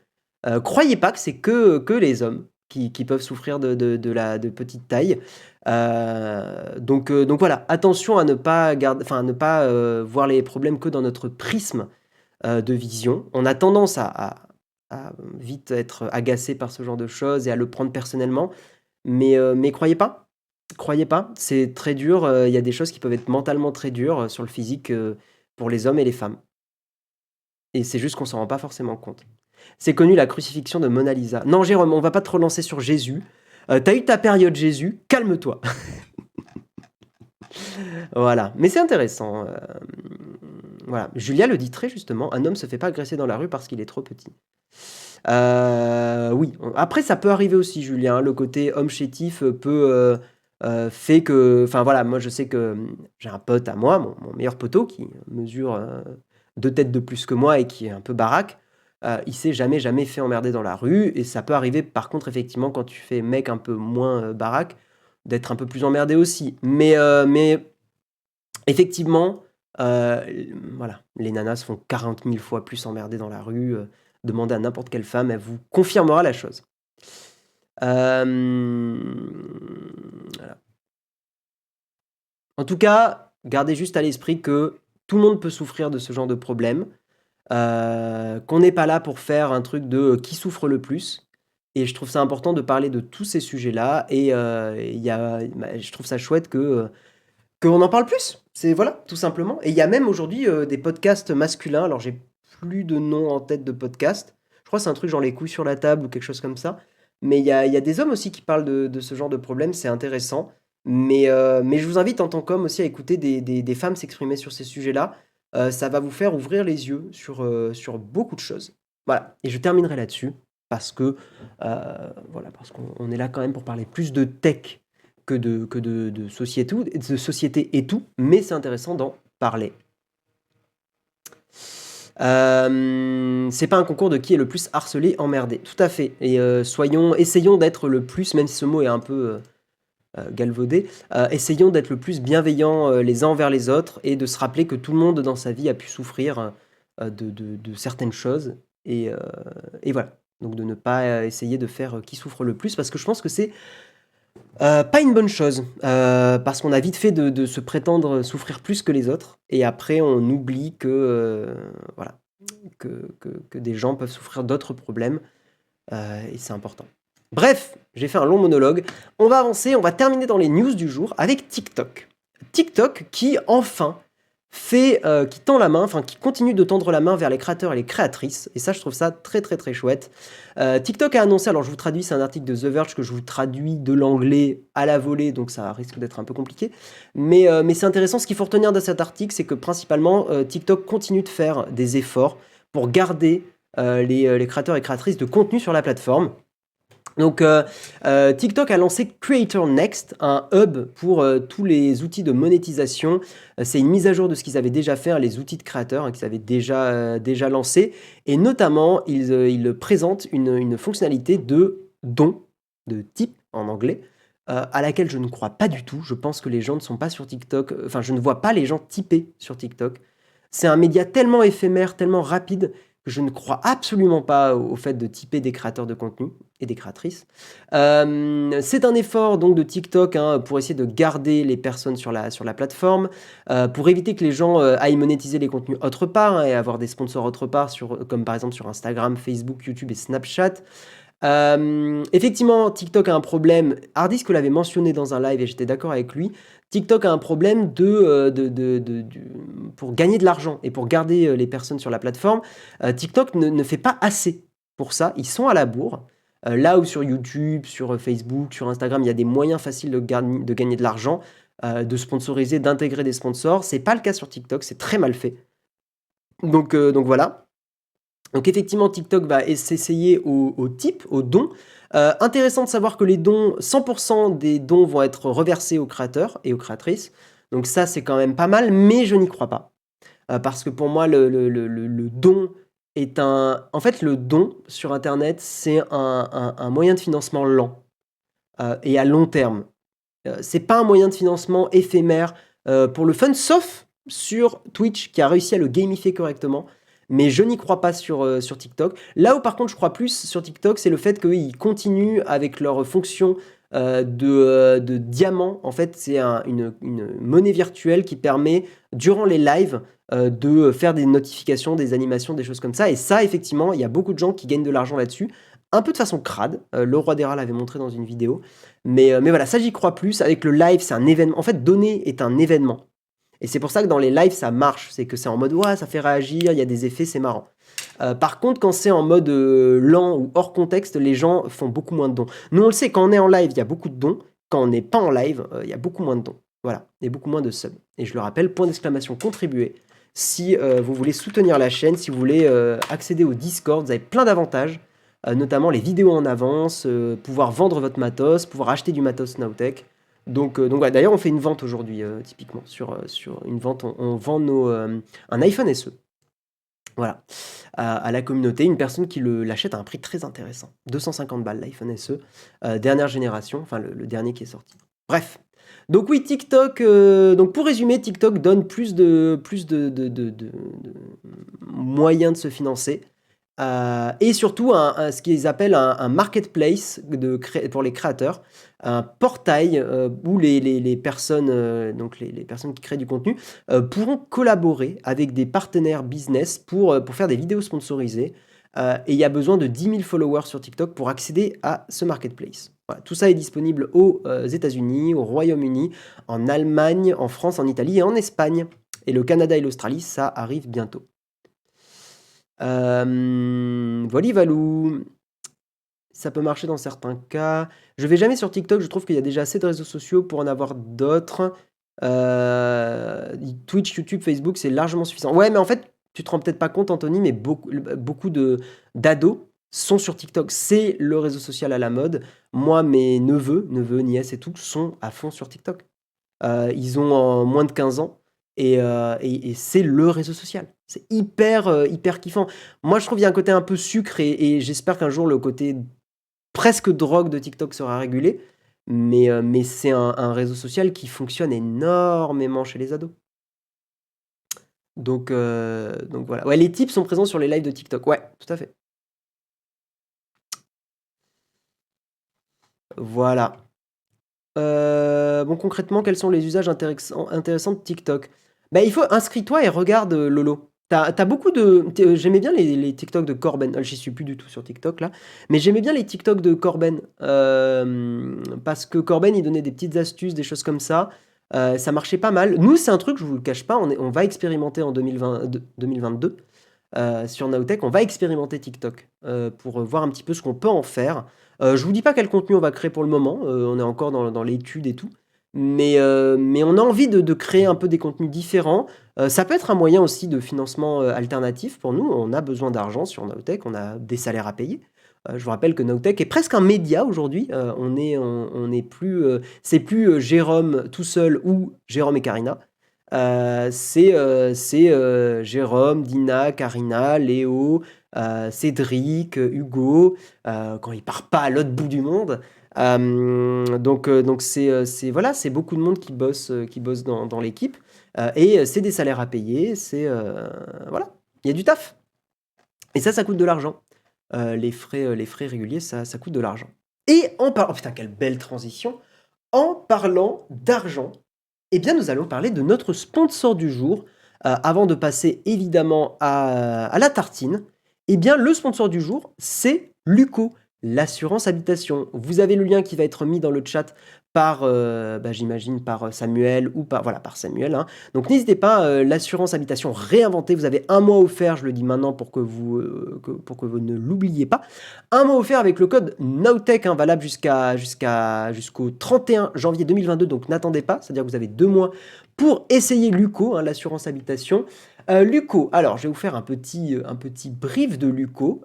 Croyez pas que c'est que les hommes qui peuvent souffrir de petite taille. Donc voilà, attention à ne pas voir les problèmes que dans notre prisme de vision. On a tendance à vite être agacé par ce genre de choses et à le prendre personnellement. Mais croyez pas, c'est très dur. Il y a des choses qui peuvent être mentalement très dures sur le physique pour les hommes et les femmes. Et c'est juste qu'on s'en rend pas forcément compte. C'est connu, la crucifixion de Mona Lisa. Non, Jérôme, on va pas te relancer sur Jésus. T'as eu ta période Jésus, calme-toi. Voilà, mais c'est intéressant. Voilà, Julia le dit très justement, un homme se fait pas agresser dans la rue parce qu'il est trop petit. Oui, après ça peut arriver aussi, Julien, le côté homme chétif fait que, enfin voilà, moi je sais que j'ai un pote à moi, mon meilleur poteau, qui mesure 2 têtes de plus que moi et qui est un peu baraque. Il s'est jamais fait emmerder dans la rue et ça peut arriver par contre effectivement quand tu fais mec un peu moins baraque, d'être un peu plus emmerdé aussi. Mais effectivement, voilà, les nanas se font 40 000 fois plus emmerder dans la rue. Demandez à n'importe quelle femme, elle vous confirmera la chose. Voilà. En tout cas, gardez juste à l'esprit que tout le monde peut souffrir de ce genre de problème, qu'on n'est pas là pour faire un truc de qui souffre le plus. Et je trouve ça important de parler de tous ces sujets-là. Et je trouve ça chouette qu'on en parle plus. C'est voilà, tout simplement. Et il y a même aujourd'hui des podcasts masculins. Alors j'ai plus de nom en tête de podcast. Je crois que c'est un truc genre les couilles sur la table ou quelque chose comme ça. Mais il y a des hommes aussi qui parlent de ce genre de problème. C'est intéressant. Mais je vous invite en tant qu'homme aussi à écouter des femmes s'exprimer sur ces sujets-là. Ça va vous faire ouvrir les yeux sur beaucoup de choses. Voilà, et je terminerai là-dessus parce que, voilà, parce qu'on est là quand même pour parler plus de tech que de société et tout, mais c'est intéressant d'en parler. C'est pas un concours de qui est le plus harcelé, emmerdé. Tout à fait. Et essayons d'être le plus, même si ce mot est un peu galvaudé, essayons d'être le plus bienveillants les uns envers les autres et de se rappeler que tout le monde dans sa vie a pu souffrir de certaines choses. Et voilà. Donc de ne pas essayer de faire qui souffre le plus, parce que je pense que c'est pas une bonne chose, parce qu'on a vite fait de se prétendre souffrir plus que les autres, et après on oublie que, voilà, que des gens peuvent souffrir d'autres problèmes, et c'est important. Bref, j'ai fait un long monologue. On va avancer, on va terminer dans les news du jour avec TikTok. TikTok qui enfin qui tend la main, enfin qui continue de tendre la main vers les créateurs et les créatrices. Et ça, je trouve ça très très très chouette. TikTok a annoncé, alors je vous traduis, c'est un article de The Verge que je vous traduis de l'anglais à la volée, donc ça risque d'être un peu compliqué. Mais c'est intéressant, ce qu'il faut retenir de cet article, c'est que principalement TikTok continue de faire des efforts pour garder les créateurs et créatrices de contenu sur la plateforme. Donc TikTok a lancé Creator Next, un hub pour tous les outils de monétisation. C'est une mise à jour de ce qu'ils avaient déjà fait, les outils de créateurs qu'ils avaient déjà lancés. Et notamment, ils présentent une fonctionnalité de don, de tip en anglais, à laquelle je ne crois pas du tout. Je pense que les gens ne sont pas sur TikTok. Enfin, je ne vois pas les gens tiper sur TikTok. C'est un média tellement éphémère, tellement rapide, que je ne crois absolument pas au fait de tiper des créateurs de contenu et des créatrices. C'est un effort donc de TikTok pour essayer de garder les personnes sur la plateforme, pour éviter que les gens aillent monétiser les contenus autre part et avoir des sponsors autre part, comme par exemple sur Instagram, Facebook, YouTube et Snapchat. Effectivement, TikTok a un problème. Hardisk l'avait mentionné dans un live et j'étais d'accord avec lui. TikTok a un problème pour gagner de l'argent et pour garder les personnes sur la plateforme. TikTok ne fait pas assez pour ça. Ils sont à la bourre. Là où sur YouTube, sur Facebook, sur Instagram, il y a des moyens faciles de gagner de l'argent, de sponsoriser, d'intégrer des sponsors. C'est pas le cas sur TikTok, c'est très mal fait. Donc voilà. Donc effectivement, TikTok va s'essayer au tip, aux dons. Intéressant de savoir que les dons, 100% des dons vont être reversés aux créateurs et aux créatrices. Donc ça, c'est quand même pas mal, mais je n'y crois pas. Parce que pour moi, le don est un... En fait, le don sur Internet, c'est un moyen de financement lent et à long terme. C'est pas un moyen de financement éphémère pour le fun, sauf sur Twitch qui a réussi à le gamifier correctement. Mais je n'y crois pas sur TikTok. Là où par contre je crois plus sur TikTok, c'est le fait qu'ils continuent avec leur fonction de diamant. En fait, c'est une monnaie virtuelle qui permet, durant les lives, de faire des notifications, des animations, des choses comme ça. Et ça, effectivement, il y a beaucoup de gens qui gagnent de l'argent là-dessus. Un peu de façon crade. Le Roi des Rats l'avait montré dans une vidéo. Mais voilà, ça j'y crois plus. Avec le live, c'est un événement. En fait, donner est un événement. Et c'est pour ça que dans les lives, ça marche. C'est que c'est en mode, ouais, ça fait réagir, il y a des effets, c'est marrant. Par contre, quand c'est en mode lent ou hors contexte, les gens font beaucoup moins de dons. Nous, on le sait, quand on est en live, il y a beaucoup de dons. Quand on n'est pas en live, il y a beaucoup moins de dons. Voilà, et beaucoup moins de subs. Et je le rappelle, point d'exclamation, contribuer. Si vous voulez soutenir la chaîne, si vous voulez accéder au Discord, vous avez plein d'avantages. Notamment les vidéos en avance, pouvoir vendre votre matos, pouvoir acheter du matos Nowtech. Donc voilà. D'ailleurs, on fait une vente aujourd'hui, typiquement, sur une vente. On vend un iPhone SE. Voilà. À la communauté, une personne qui l'achète à un prix très intéressant. 250 balles, l'iPhone SE. Dernière génération, enfin le dernier qui est sorti. Bref. Donc oui, TikTok. Donc pour résumer, TikTok donne plus de moyens de se financer. Et surtout, ce qu'ils appellent un marketplace pour les créateurs, un portail où les personnes, donc les personnes qui créent du contenu, pourront collaborer avec des partenaires business pour faire des vidéos sponsorisées. Et il y a besoin de 10 000 followers sur TikTok pour accéder à ce marketplace. Voilà, tout ça est disponible aux États-Unis, au Royaume-Uni, en Allemagne, en France, en Italie et en Espagne. Et le Canada et l'Australie, ça arrive bientôt. Volivalou. Ça peut marcher dans certains cas. Je vais jamais sur TikTok, je trouve qu'il y a déjà assez de réseaux sociaux pour en avoir d'autres. Twitch, YouTube, Facebook, c'est largement suffisant. Ouais, mais en fait, tu te rends peut-être pas compte, Anthony, mais beaucoup d'ados sont sur TikTok. C'est le réseau social à la mode. Moi, mes neveux, nièces et tout, sont à fond sur TikTok. Ils ont moins de 15 ans et c'est le réseau social. C'est hyper kiffant. Moi, je trouve qu'il y a un côté un peu sucre et j'espère qu'un jour le côté presque drogue de TikTok sera régulé. Mais c'est un réseau social qui fonctionne énormément chez les ados. Donc voilà. Ouais, les tips sont présents sur les lives de TikTok. Ouais, tout à fait. Voilà. Bon, concrètement, quels sont les usages intéressants de TikTok? Bah, inscris-toi et regarde, Lolo. T'as beaucoup de. J'aimais bien les TikTok de Corben. J'y suis plus du tout sur TikTok là, mais j'aimais bien les TikTok de Corben parce que Corben il donnait des petites astuces, des choses comme ça. Ça marchait pas mal. Nous, c'est un truc, je vous le cache pas, on va expérimenter en 2022 sur Nowtech. On va expérimenter TikTok pour voir un petit peu ce qu'on peut en faire. Je vous dis pas quel contenu on va créer pour le moment, on est encore dans l'étude et tout. Mais on a envie de créer un peu des contenus différents. Ça peut être un moyen aussi de financement alternatif pour nous. On a besoin d'argent sur Nowtech, on a des salaires à payer. Je vous rappelle que Nowtech est presque un média aujourd'hui. On est plus, c'est plus Jérôme tout seul ou Jérôme et Karina. C'est Jérôme, Dina, Karina, Léo, Cédric, Hugo, quand il part pas à l'autre bout du monde. Donc voilà, c'est beaucoup de monde qui bosse dans l'équipe. Et c'est des salaires à payer, voilà, il y a du taf. Et ça coûte de l'argent. Les frais réguliers, ça coûte de l'argent. Et oh putain, quelle belle transition! En parlant d'argent, eh bien, nous allons parler de notre sponsor du jour. Avant de passer évidemment à la tartine, eh bien, le sponsor du jour, c'est Luco, l'assurance habitation. Vous avez le lien qui va être mis dans le chat par, j'imagine, par Samuel ou par Samuel. Hein. Donc, n'hésitez pas, l'assurance habitation réinventée. Vous avez un mois offert, je le dis maintenant pour que vous ne l'oubliez pas. Un mois offert avec le code NOWTECH, hein, valable jusqu'au 31 janvier 2022. Donc, n'attendez pas, c'est-à-dire que vous avez 2 mois pour essayer Luco, hein, l'assurance habitation. Luco, alors je vais vous faire un petit brief de Luco.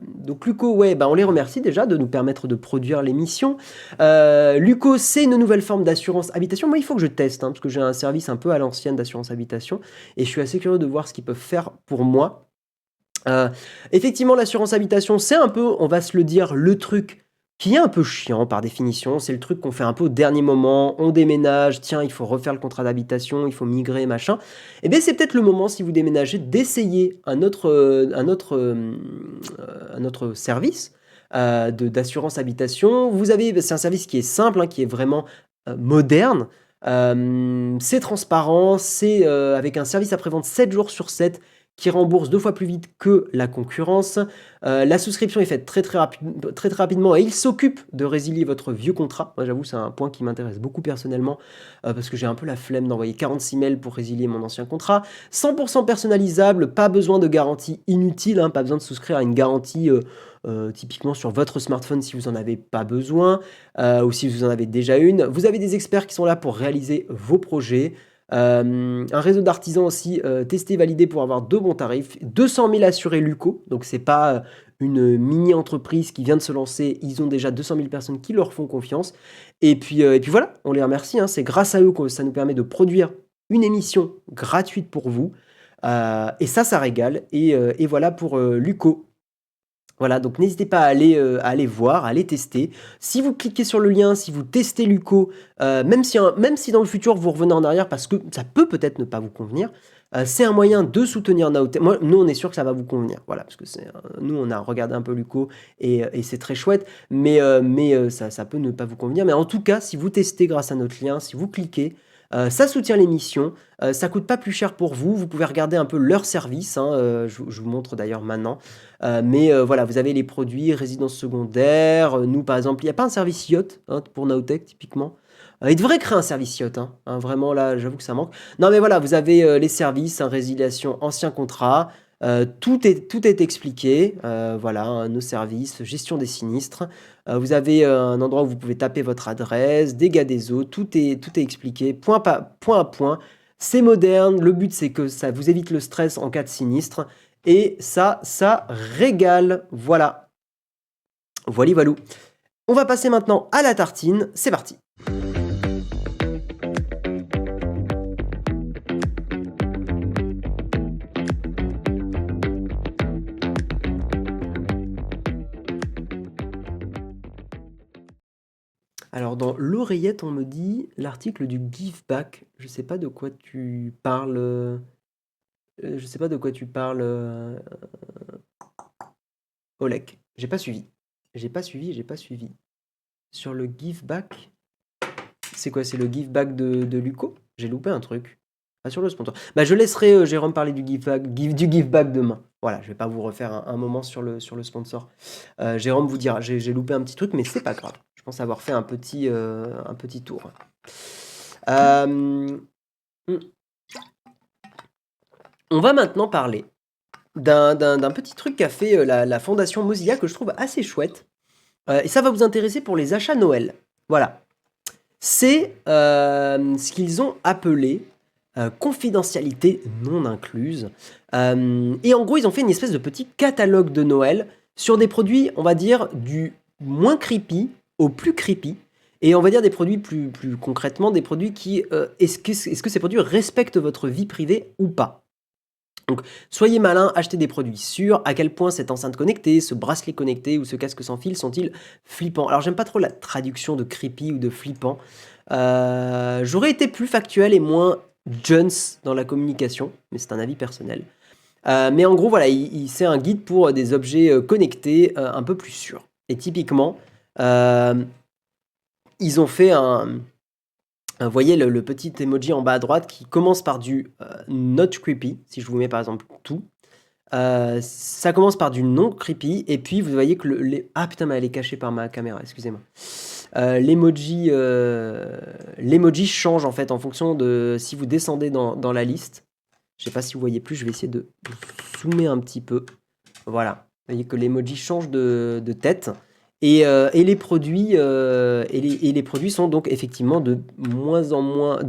Donc Luco, ouais, on les remercie déjà de nous permettre de produire l'émission. Luco, c'est une nouvelle forme d'assurance habitation. Moi, il faut que je teste, hein, parce que j'ai un service un peu à l'ancienne d'assurance habitation, et je suis assez curieux de voir ce qu'ils peuvent faire pour moi. Effectivement, l'assurance habitation, c'est un peu, on va se le dire, le truc qui est un peu chiant par définition. C'est le truc qu'on fait un peu au dernier moment. On déménage, tiens, il faut refaire le contrat d'habitation, il faut migrer, machin. Eh bien, c'est peut-être le moment, si vous déménagez, d'essayer un autre service d'assurance habitation. C'est un service qui est simple, hein, qui est vraiment moderne. C'est transparent, c'est avec un service après-vente 7 jours sur 7 qui rembourse 2 fois plus vite que la concurrence. La souscription est faite très rapidement et il s'occupe de résilier votre vieux contrat. Moi, j'avoue, c'est un point qui m'intéresse beaucoup personnellement parce que j'ai un peu la flemme d'envoyer 46 mails pour résilier mon ancien contrat. 100% personnalisable, pas besoin de garantie inutile, hein, pas besoin de souscrire à une garantie typiquement sur votre smartphone si vous n'en avez pas besoin ou si vous en avez déjà une. Vous avez des experts qui sont là pour réaliser vos projets. Un réseau d'artisans aussi testé, validé pour avoir de bons tarifs. 200 000 assurés Luco, donc c'est pas une mini-entreprise qui vient de se lancer. Ils ont déjà 200 000 personnes qui leur font confiance. Et puis voilà, on les remercie. Hein, c'est grâce à eux que ça nous permet de produire une émission gratuite pour vous. Et ça régale. Et voilà pour Luco. Voilà, donc n'hésitez pas à aller voir, à aller tester. Si vous cliquez sur le lien, si vous testez Luco, même si dans le futur vous revenez en arrière parce que ça peut peut-être ne pas vous convenir, c'est un moyen de soutenir Nowtech. Nous, on est sûr que ça va vous convenir, voilà, parce que nous, on a regardé un peu Luco et c'est très chouette, mais ça peut ne pas vous convenir. Mais en tout cas, si vous testez grâce à notre lien, si vous cliquez, ça soutient l'émission, ça coûte pas plus cher pour vous. Vous pouvez regarder un peu leur service, hein, je vous montre d'ailleurs maintenant. Mais voilà, vous avez les produits, résidence secondaire. Nous, par exemple, il n'y a pas un service yacht, hein, pour Nowtech, typiquement. Ils devraient créer un service yacht, hein, vraiment, là, j'avoue que ça manque. Non, mais voilà, vous avez les services, hein, résiliation, ancien contrat. Tout est expliqué. Voilà, hein, nos services, gestion des sinistres. Vous avez un endroit où vous pouvez taper votre adresse, dégâts des eaux. Tout est expliqué, point à point. C'est moderne, le but c'est que ça vous évite le stress en cas de sinistre, et ça régale. Voilà. Voilou. On va passer maintenant à la tartine, c'est parti. Alors dans l'oreillette, on me dit l'article du give back. Je sais pas de quoi tu parles. Je sais pas de quoi tu parles, Olek. J'ai pas suivi. Sur le give back, c'est quoi? C'est le give back de Luco? J'ai loupé un truc. Ah, sur le sponsor. Bah, je laisserai Jérôme parler du give back demain. Voilà, je vais pas vous refaire un moment sur le sponsor. Jérôme vous dira, j'ai loupé un petit truc, mais c'est pas grave. Je pense avoir fait un petit tour. On va maintenant parler d'un petit truc qu'a fait la fondation Mozilla que je trouve assez chouette. Et ça va vous intéresser pour les achats Noël. Voilà. C'est ce qu'ils ont appelé confidentialité non incluse. Et en gros, ils ont fait une espèce de petit catalogue de Noël sur des produits, on va dire, du moins creepy au plus creepy. Et on va dire des produits plus concrètement, des produits qui... est-ce que ces produits respectent votre vie privée ou pas? Donc, soyez malin, achetez des produits sûrs. À quel point cette enceinte connectée, ce bracelet connecté ou ce casque sans fil sont-ils flippants? Alors, j'aime pas trop la traduction de creepy ou de flippant. J'aurais été plus factuel et moins Jones dans la communication, mais c'est un avis personnel. Mais en gros, voilà, c'est un guide pour des objets connectés un peu plus sûrs. Et typiquement, ils ont fait vous voyez le petit emoji en bas à droite qui commence par du not creepy, si je vous mets par exemple tout. Ça commence par du non creepy, et puis vous voyez que ah putain, mais elle est cachée par ma caméra, excusez-moi. L'emoji change en fait en fonction de si vous descendez dans la liste. Je sais pas si vous voyez plus, je vais essayer de zoomer un petit peu. Voilà, vous voyez que l'emoji change de tête. Et les produits sont donc effectivement de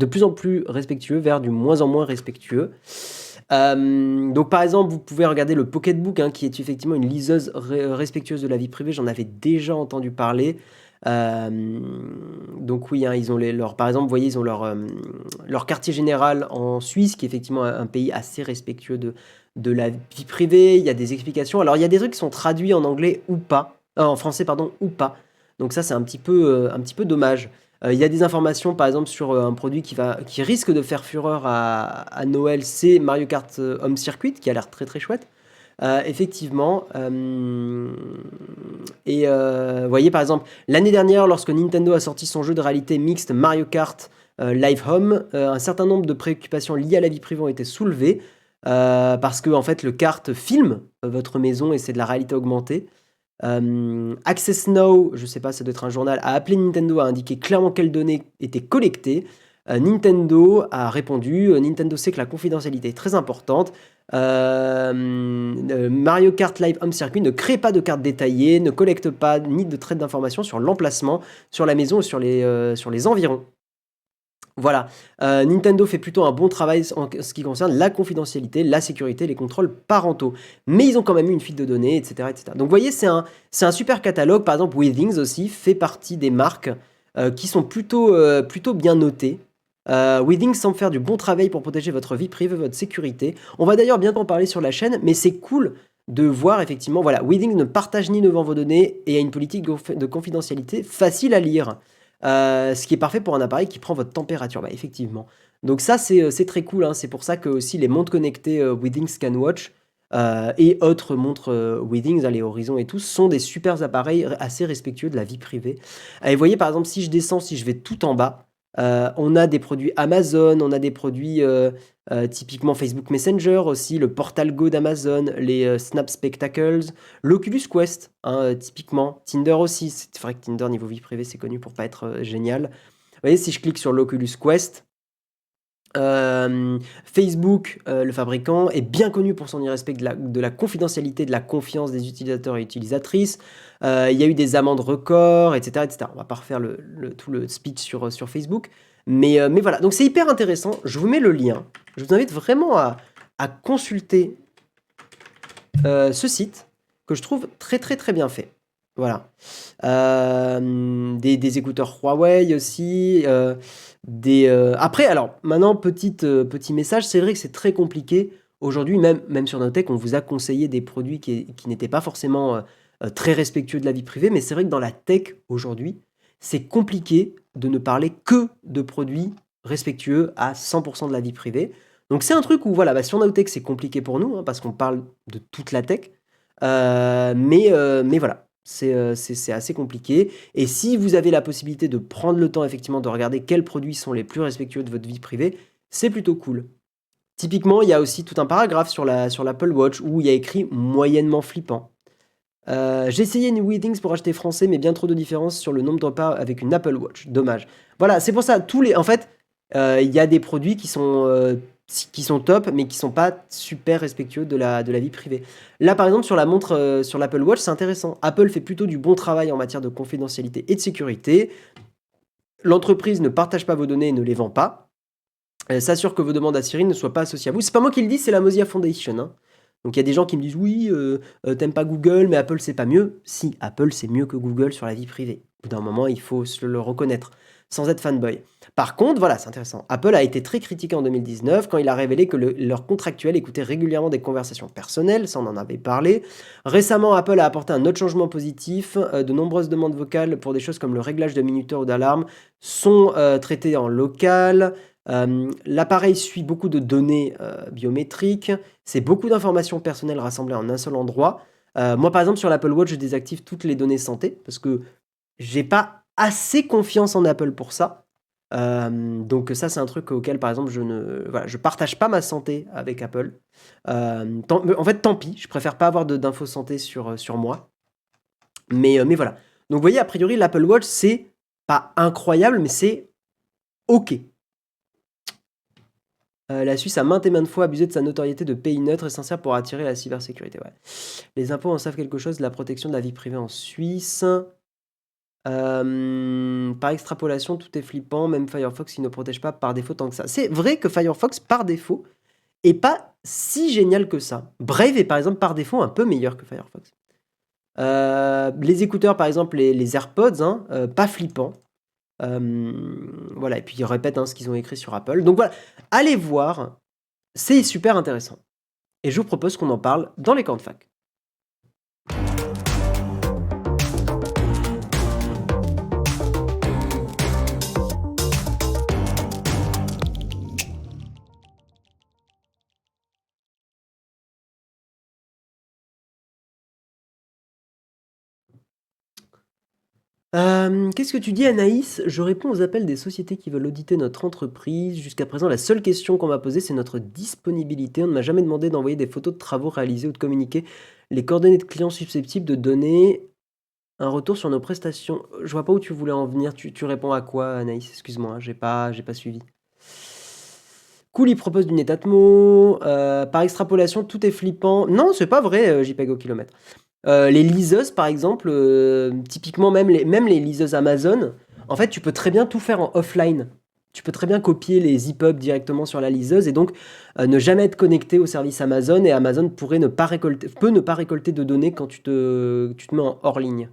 plus en plus respectueux vers du moins en moins respectueux. Donc par exemple, vous pouvez regarder le Pocketbook, qui est effectivement une liseuse respectueuse de la vie privée. J'en avais déjà entendu parler. Donc oui, ils ont par exemple, vous voyez, ils ont leur quartier général en Suisse, qui est effectivement un pays assez respectueux de la vie privée. Il y a des explications. Alors il y a des trucs qui sont traduits en anglais ou pas. En français, pardon, ou pas. Donc ça, c'est un petit peu dommage. Il y a des informations, par exemple, sur un produit qui risque de faire fureur à Noël, c'est Mario Kart Home Circuit, qui a l'air très très chouette. Effectivement. Et vous voyez, par exemple, l'année dernière, lorsque Nintendo a sorti son jeu de réalité mixte Mario Kart Live Home, un certain nombre de préoccupations liées à la vie privée ont été soulevées, parce que en fait, le kart filme votre maison et c'est de la réalité augmentée. Access Now, je sais pas, ça doit être un journal, a appelé Nintendo à indiquer clairement quelles données étaient collectées. Nintendo a répondu, Nintendo sait que la confidentialité est très importante. Mario Kart Live Home Circuit ne crée pas de cartes détaillées, ne collecte pas ni de traite d'informations sur l'emplacement, sur la maison ou sur les environs. Voilà, Nintendo fait plutôt un bon travail en ce qui concerne la confidentialité, la sécurité, les contrôles parentaux. Mais ils ont quand même eu une fuite de données, etc. etc. Donc vous voyez, c'est un super catalogue. Par exemple, Withings aussi fait partie des marques qui sont plutôt bien notées. Withings semble faire du bon travail pour protéger votre vie privée, votre sécurité. On va d'ailleurs bientôt en parler sur la chaîne, mais c'est cool de voir effectivement, voilà, Withings ne partage ni ne vend vos données et a une politique de confidentialité facile à lire. Ce qui est parfait pour un appareil qui prend votre température. Bah, effectivement. Donc ça, c'est très cool. C'est pour ça que aussi les montres connectées Withings ScanWatch et autres montres Withings, les Horizon et tout, sont des super appareils assez respectueux de la vie privée. Et vous voyez, par exemple, si je descends, si je vais tout en bas, on a des produits Amazon, on a des produits typiquement Facebook Messenger aussi, le Portal Go d'Amazon, les Snap Spectacles, l'Oculus Quest, typiquement, Tinder aussi. C'est vrai que Tinder, niveau vie privée, c'est connu pour pas être génial. Vous voyez, si je clique sur l'Oculus Quest, Facebook, le fabricant, est bien connu pour son irrespect de la confidentialité, de la confiance des utilisateurs et utilisatrices. Il y a eu des amendes records, etc., etc. On va pas refaire tout le speech sur Facebook. Mais voilà, donc c'est hyper intéressant. Je vous mets le lien. Je vous invite vraiment à consulter ce site que je trouve très très très bien fait. Voilà. Des écouteurs Huawei aussi. Après, alors, maintenant, petit message, c'est vrai que c'est très compliqué. Aujourd'hui, même sur Notech, on vous a conseillé des produits qui n'étaient pas forcément très respectueux de la vie privée, mais c'est vrai que dans la tech, aujourd'hui, c'est compliqué de ne parler que de produits respectueux à 100% de la vie privée. Donc c'est un truc où, voilà, sur Nowtech, c'est compliqué pour nous, hein, parce qu'on parle de toute la tech. Mais voilà, c'est assez compliqué. Et si vous avez la possibilité de prendre le temps, effectivement, de regarder quels produits sont les plus respectueux de votre vie privée, c'est plutôt cool. Typiquement, il y a aussi tout un paragraphe sur l'Apple Watch où il y a écrit moyennement flippant. J'ai essayé une Withings pour acheter français, mais bien trop de différence sur le nombre de repas avec une Apple Watch. Dommage. Voilà, c'est pour ça, en fait, il y a des produits qui sont top, mais qui sont pas super respectueux de la vie privée. Là, par exemple, sur la montre, sur l'Apple Watch, c'est intéressant. Apple fait plutôt du bon travail en matière de confidentialité et de sécurité. L'entreprise ne partage pas vos données et ne les vend pas. Elle s'assure que vos demandes à Siri ne soient pas associées à vous. C'est pas moi qui le dis, c'est la Mozilla Foundation, hein. Donc il y a des gens qui me disent oui, t'aimes pas Google, mais Apple c'est pas mieux. Si, Apple c'est mieux que Google sur la vie privée. Au bout d'un moment, il faut se le reconnaître, sans être fanboy. Par contre, voilà, c'est intéressant. Apple a été très critiqué en 2019 quand il a révélé que leur contractuel écoutait régulièrement des conversations personnelles, ça on en avait parlé. Récemment, Apple a apporté un autre changement positif. De nombreuses demandes vocales pour des choses comme le réglage de minuteur ou d'alarme sont traitées en local. L'appareil suit beaucoup de données biométriques. C'est beaucoup d'informations personnelles rassemblées en un seul endroit. Moi, par exemple, sur l'Apple Watch, je désactive toutes les données santé parce que j'ai pas assez confiance en Apple pour ça. Donc ça, c'est un truc auquel, par exemple, je partage pas ma santé avec Apple. En fait, tant pis, je préfère pas avoir d'infos santé sur moi. Mais voilà. Donc vous voyez, a priori, l'Apple Watch, c'est pas incroyable, mais c'est OK. La Suisse a maintes et maintes fois abusé de sa notoriété de pays neutre essentiel pour attirer la cybersécurité. Ouais. Les impôts en savent quelque chose de la protection de la vie privée en Suisse. Par extrapolation, tout est flippant. Même Firefox, il ne protège pas par défaut tant que ça. C'est vrai que Firefox, par défaut, est pas si génial que ça. Brave est par exemple par défaut un peu meilleur que Firefox. Les écouteurs, par exemple, les AirPods, hein, pas flippant. Voilà, et puis ils répètent ce qu'ils ont écrit sur Apple. Donc voilà, allez voir, c'est super intéressant. Et je vous propose qu'on en parle dans les camps de fac. Qu'est-ce que tu dis, Anaïs? Je réponds aux appels des sociétés qui veulent auditer notre entreprise. Jusqu'à présent, la seule question qu'on m'a posée, c'est notre disponibilité. On ne m'a jamais demandé d'envoyer des photos de travaux réalisés ou de communiquer les coordonnées de clients susceptibles de donner un retour sur nos prestations. Je vois pas où tu voulais en venir. Tu réponds à quoi, Anaïs? Excuse-moi, j'ai pas suivi. Cool, il propose d'une état de mots. Par extrapolation, tout est flippant. Non, c'est pas vrai, JPEG au kilomètre. Les liseuses, par exemple, typiquement même les liseuses Amazon, en fait, tu peux très bien tout faire en offline. Tu peux très bien copier les EPUB directement sur la liseuse et donc ne jamais être connecté au service Amazon, et Amazon peut ne pas récolter de données quand tu te mets en hors ligne.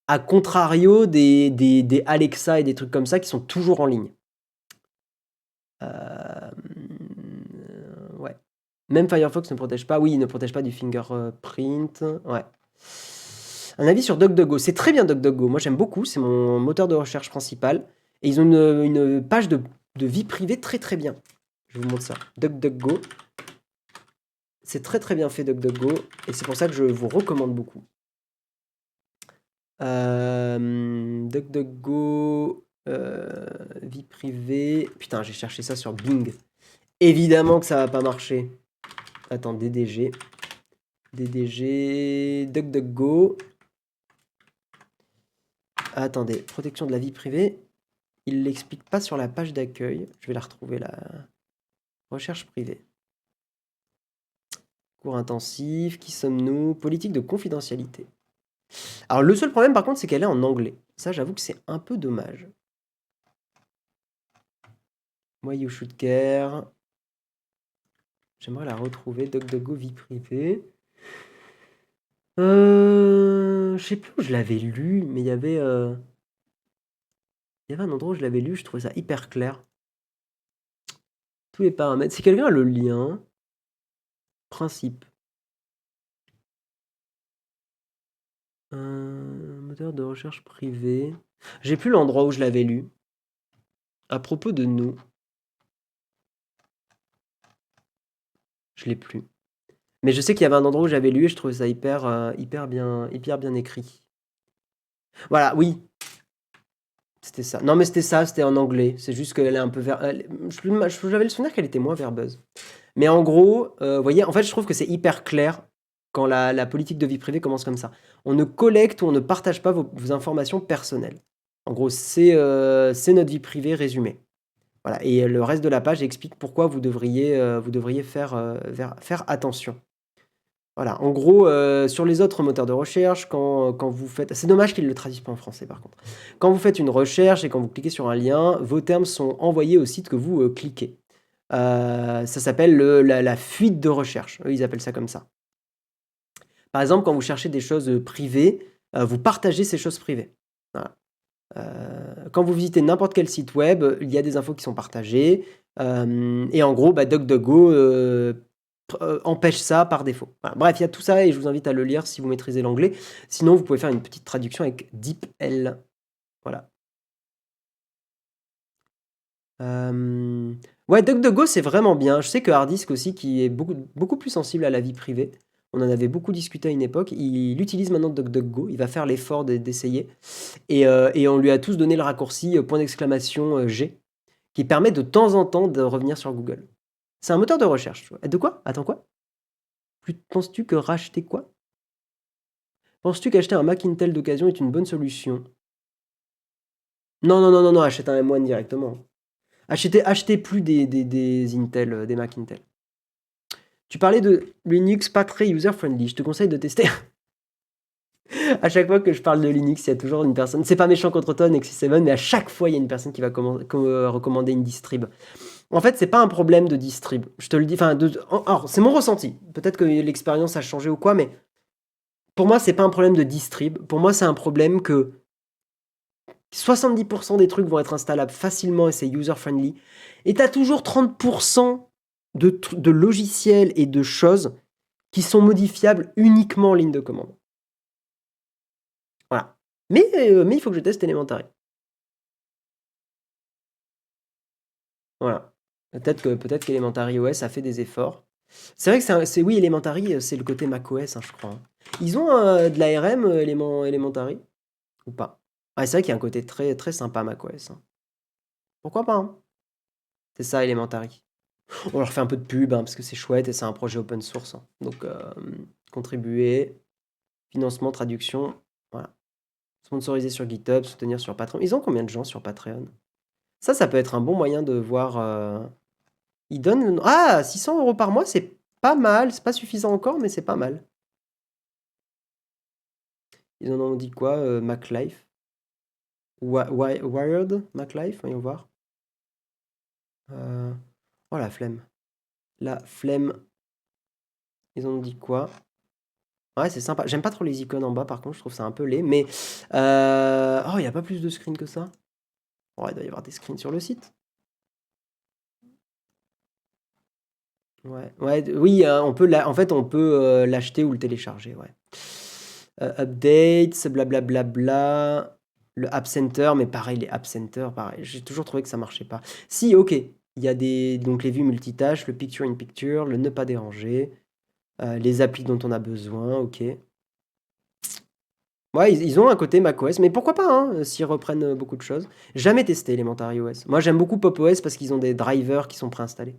A contrario des Alexa et des trucs comme ça qui sont toujours en ligne. Ouais. Même Firefox ne protège pas. Oui, il ne protège pas du fingerprint. Ouais. Un avis sur DuckDuckGo. C'est très bien DuckDuckGo. Moi, j'aime beaucoup. C'est mon moteur de recherche principal. Et ils ont une page de vie privée très très bien. Je vous montre ça. DuckDuckGo. C'est très très bien fait, DuckDuckGo. Et c'est pour ça que je vous recommande beaucoup. DuckDuckGo. Vie privée. Putain, j'ai cherché ça sur Bing. Évidemment que ça va pas marcher. Attends, DDG. DuckDuckGo. Attendez, protection de la vie privée. Il l'explique pas sur la page d'accueil. Je vais la retrouver là. Recherche privée. Cours intensif. Qui sommes-nous? Politique de confidentialité. Alors le seul problème par contre, c'est qu'elle est en anglais. Ça, j'avoue que c'est un peu dommage. Why you should care. J'aimerais la retrouver. DuckDuckGo vie privée. Je sais plus où je l'avais lu, mais il y avait un endroit où je l'avais lu, je trouvais ça hyper clair. Tous les paramètres. Si quelqu'un a le lien, principe. Moteur de recherche privé. J'ai plus l'endroit où je l'avais lu. À propos de nous. Je l'ai plus. Mais je sais qu'il y avait un endroit où j'avais lu et je trouvais ça hyper bien écrit. Voilà, oui. C'était ça. Non, mais c'était ça, c'était en anglais. C'est juste qu'elle est un peu j'avais le souvenir qu'elle était moins verbeuse. Mais en gros, vous voyez, en fait, je trouve que c'est hyper clair quand la politique de vie privée commence comme ça. On ne collecte ou on ne partage pas vos informations personnelles. En gros, c'est notre vie privée résumée. Voilà. Et le reste de la page explique pourquoi vous devriez faire attention. Voilà. En gros, sur les autres moteurs de recherche, quand vous faites... C'est dommage qu'ils ne le traduisent pas en français, par contre. Quand vous faites une recherche et quand vous cliquez sur un lien, vos termes sont envoyés au site que vous cliquez. Ça s'appelle la fuite de recherche. Eux, ils appellent ça comme ça. Par exemple, quand vous cherchez des choses privées, vous partagez ces choses privées. Voilà. Quand vous visitez n'importe quel site web, il y a des infos qui sont partagées. Et en gros, DuckDuckGo empêche ça par défaut. Voilà. Bref, il y a tout ça et je vous invite à le lire si vous maîtrisez l'anglais. Sinon, vous pouvez faire une petite traduction avec DeepL. Voilà. Ouais, DuckDuckGo, c'est vraiment bien. Je sais que Hardisk aussi, qui est beaucoup plus sensible à la vie privée, on en avait beaucoup discuté à une époque, il utilise maintenant DuckDuckGo, il va faire l'effort d'essayer. Et on lui a tous donné le raccourci point d'exclamation G, qui permet de temps en temps de revenir sur Google. C'est un moteur de recherche. Tu vois. De quoi? Attends, quoi? Penses-tu que racheter quoi? Penses-tu qu'acheter un Mac Intel d'occasion est une bonne solution? Non, achète un M1 directement. Achetez plus des Intel, des Mac Intel. Tu parlais de Linux pas très user-friendly. Je te conseille de tester. À chaque fois que je parle de Linux, il y a toujours une personne. C'est pas méchant contre toi, Nexus 7, mais à chaque fois, il y a une personne qui va recommander une distrib. En fait, c'est pas un problème de distrib. Je te le dis. Enfin, alors, c'est mon ressenti. Peut-être que l'expérience a changé ou quoi, mais pour moi, c'est pas un problème de distrib. Pour moi, c'est un problème que 70% des trucs vont être installables facilement et c'est user-friendly. Et tu as toujours 30% de logiciels et de choses qui sont modifiables uniquement en ligne de commande. Voilà. Mais il faut que je teste Elementary. Voilà. Peut-être qu'Elementary OS a fait des efforts. C'est vrai que oui, Elementary, c'est le côté macOS, hein, je crois. Ils ont de l'ARM, Elementary, ou pas? Ouais, c'est vrai qu'il y a un côté très, très sympa macOS. Hein. Pourquoi pas, hein? C'est ça, Elementary. On leur fait un peu de pub, hein, parce que c'est chouette et c'est un projet open source. Hein. Donc, contribuer, financement, traduction, voilà. Sponsoriser sur GitHub, soutenir sur Patreon. Ils ont combien de gens sur Patreon? Ça peut être un bon moyen de voir... Ils donnent... Ah, 600 € par mois, c'est pas mal. C'est pas suffisant encore, mais c'est pas mal. Ils en ont dit quoi? MacLife? Wired MacLife, voyons voir. Oh, la flemme. La flemme. Ils ont dit quoi? Ouais, c'est sympa. J'aime pas trop les icônes en bas, par contre, je trouve ça un peu laid. Mais... Oh, il n'y a pas plus de screens que ça? Oh, il doit y avoir des screens sur le site. Ouais, oui, on peut en fait, on peut l'acheter ou le télécharger, ouais. Updates, blablabla. Le App Center, mais pareil, les App Center, pareil. J'ai toujours trouvé que ça marchait pas. Si, ok. Il y a donc les vues multitâches, le picture in picture, le ne pas déranger, les applis dont on a besoin, ok. Ouais, ils ont un côté macOS, mais pourquoi pas, hein, s'ils reprennent beaucoup de choses. Jamais testé Elementary OS. Moi, j'aime beaucoup Pop OS parce qu'ils ont des drivers qui sont préinstallés.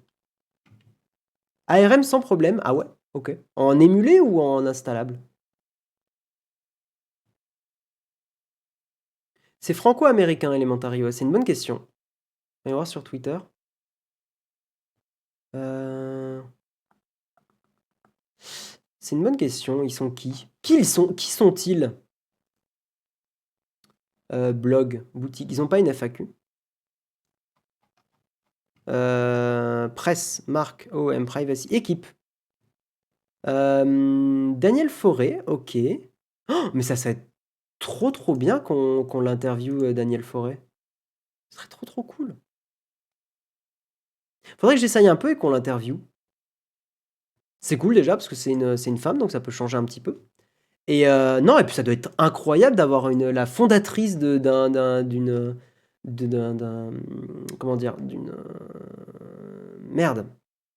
ARM sans problème. Ah ouais, ok. En émulé ou en installable? C'est franco-américain Elementary OS. C'est une bonne question. On va voir sur Twitter. C'est une bonne question. Ils sont qui? Qui sont-ils? Blog, boutique. Ils n'ont pas une FAQ. Presse, marque, OM, privacy, équipe. Daniel Forêt, ok. Oh, mais ça va être trop bien qu'on l'interviewe, Daniel Forêt. Ce serait trop cool. Faudrait que j'essaye un peu et qu'on l'interviewe. C'est cool déjà parce que c'est une femme, donc ça peut changer un petit peu. Et non, et puis ça doit être incroyable d'avoir la fondatrice comment dire, d'une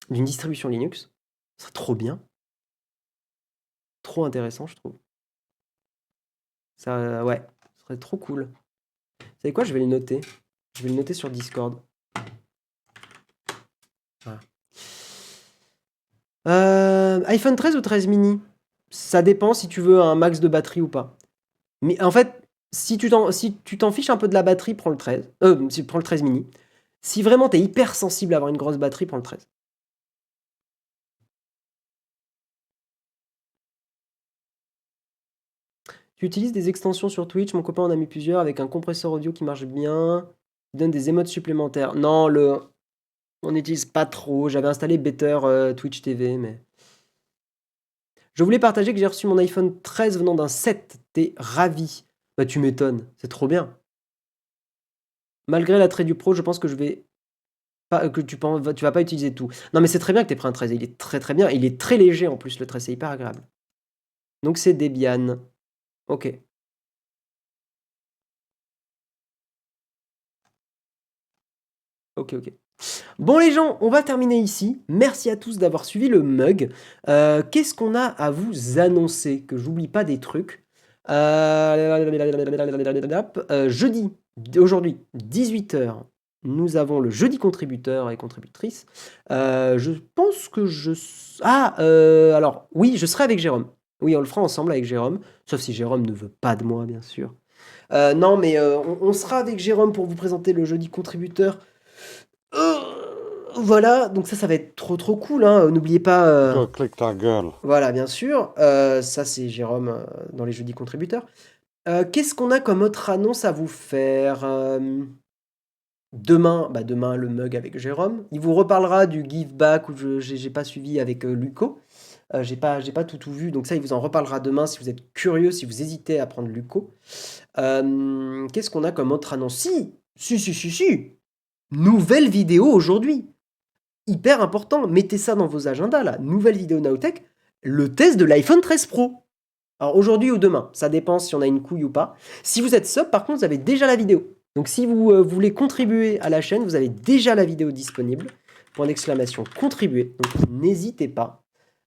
distribution Linux. Ce serait trop bien. Trop intéressant, je trouve. Ça, ouais, ce serait trop cool. Vous savez quoi? Je vais le noter. Je vais le noter sur Discord. Voilà. iPhone 13 ou 13 mini? Ça dépend si tu veux un max de batterie ou pas. Mais en fait, si tu t'en fiches un peu de la batterie, prends le 13. Prends le 13 mini. Si vraiment t'es hyper sensible à avoir une grosse batterie, prends le 13. Tu utilises des extensions sur Twitch, mon copain en a mis plusieurs avec un compresseur audio qui marche bien, qui donne des émotes supplémentaires. Non, on n'utilise pas trop. J'avais installé Better Twitch TV, mais... Je voulais partager que j'ai reçu mon iPhone 13 venant d'un 7. T'es ravi. Bah tu m'étonnes, c'est trop bien. Malgré l'attrait du Pro, je pense que je vais... Pas, que tu vas pas utiliser tout. Non mais c'est très bien que t'aies pris un 13, il est très bien. Il est très léger en plus, le 13, c'est hyper agréable. Donc c'est Debian. Ok. Ok. Bon les gens, on va terminer ici. Merci à tous d'avoir suivi le mug. Qu'est-ce qu'on a à vous annoncer? Que j'oublie pas des trucs. Jeudi, aujourd'hui, 18h, nous avons le jeudi contributeur et contributrice. Je pense que alors, oui, je serai avec Jérôme. Oui, on le fera ensemble avec Jérôme. Sauf si Jérôme ne veut pas de moi, bien sûr. Non, mais on sera avec Jérôme pour vous présenter le jeudi contributeur. Voilà, donc ça va être trop cool, hein. N'oubliez pas... Go click ta gueule. Voilà, bien sûr. Ça, c'est Jérôme dans les jeudis contributeurs. Qu'est-ce qu'on a comme autre annonce à vous faire? Demain, le mug avec Jérôme. Il vous reparlera du give back où j'ai pas suivi avec Luco. J'ai pas tout vu, donc ça, il vous en reparlera demain si vous êtes curieux, si vous hésitez à prendre Luco. Qu'est-ce qu'on a comme autre annonce? Si. Nouvelle vidéo aujourd'hui. Hyper important, mettez ça dans vos agendas là. Nouvelle vidéo Nowtech, le test de l'iPhone 13 Pro. Alors aujourd'hui ou demain, ça dépend si on a une couille ou pas. Si vous êtes sub, par contre, vous avez déjà la vidéo. Donc si vous voulez contribuer à la chaîne, vous avez déjà la vidéo disponible. Point d'exclamation, contribuer. Donc n'hésitez pas.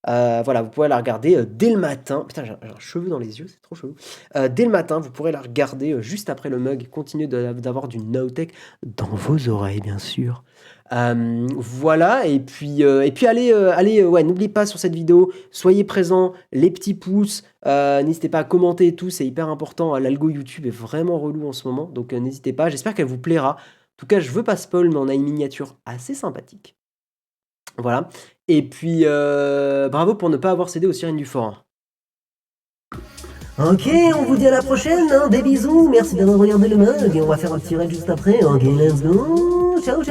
Voilà, vous pourrez la regarder dès le matin. Putain, j'ai un cheveu dans les yeux, c'est trop chelou. Dès le matin, vous pourrez la regarder juste après le mug. Continuez d'avoir du Nowtech dans vos oreilles, bien sûr. Voilà, et puis allez, ouais, n'oubliez pas sur cette vidéo, soyez présents, les petits pouces, n'hésitez pas à commenter et tout, c'est hyper important. L'algo YouTube est vraiment relou en ce moment, donc n'hésitez pas, j'espère qu'elle vous plaira. En tout cas, je veux pas spoil, mais on a une miniature assez sympathique. Voilà. Et puis, bravo pour ne pas avoir cédé aux sirènes du fort. Ok, on vous dit à la prochaine, hein, des bisous, merci d'avoir regardé le mug, et on va faire un petit raid juste après. Ok, let's go, ciao.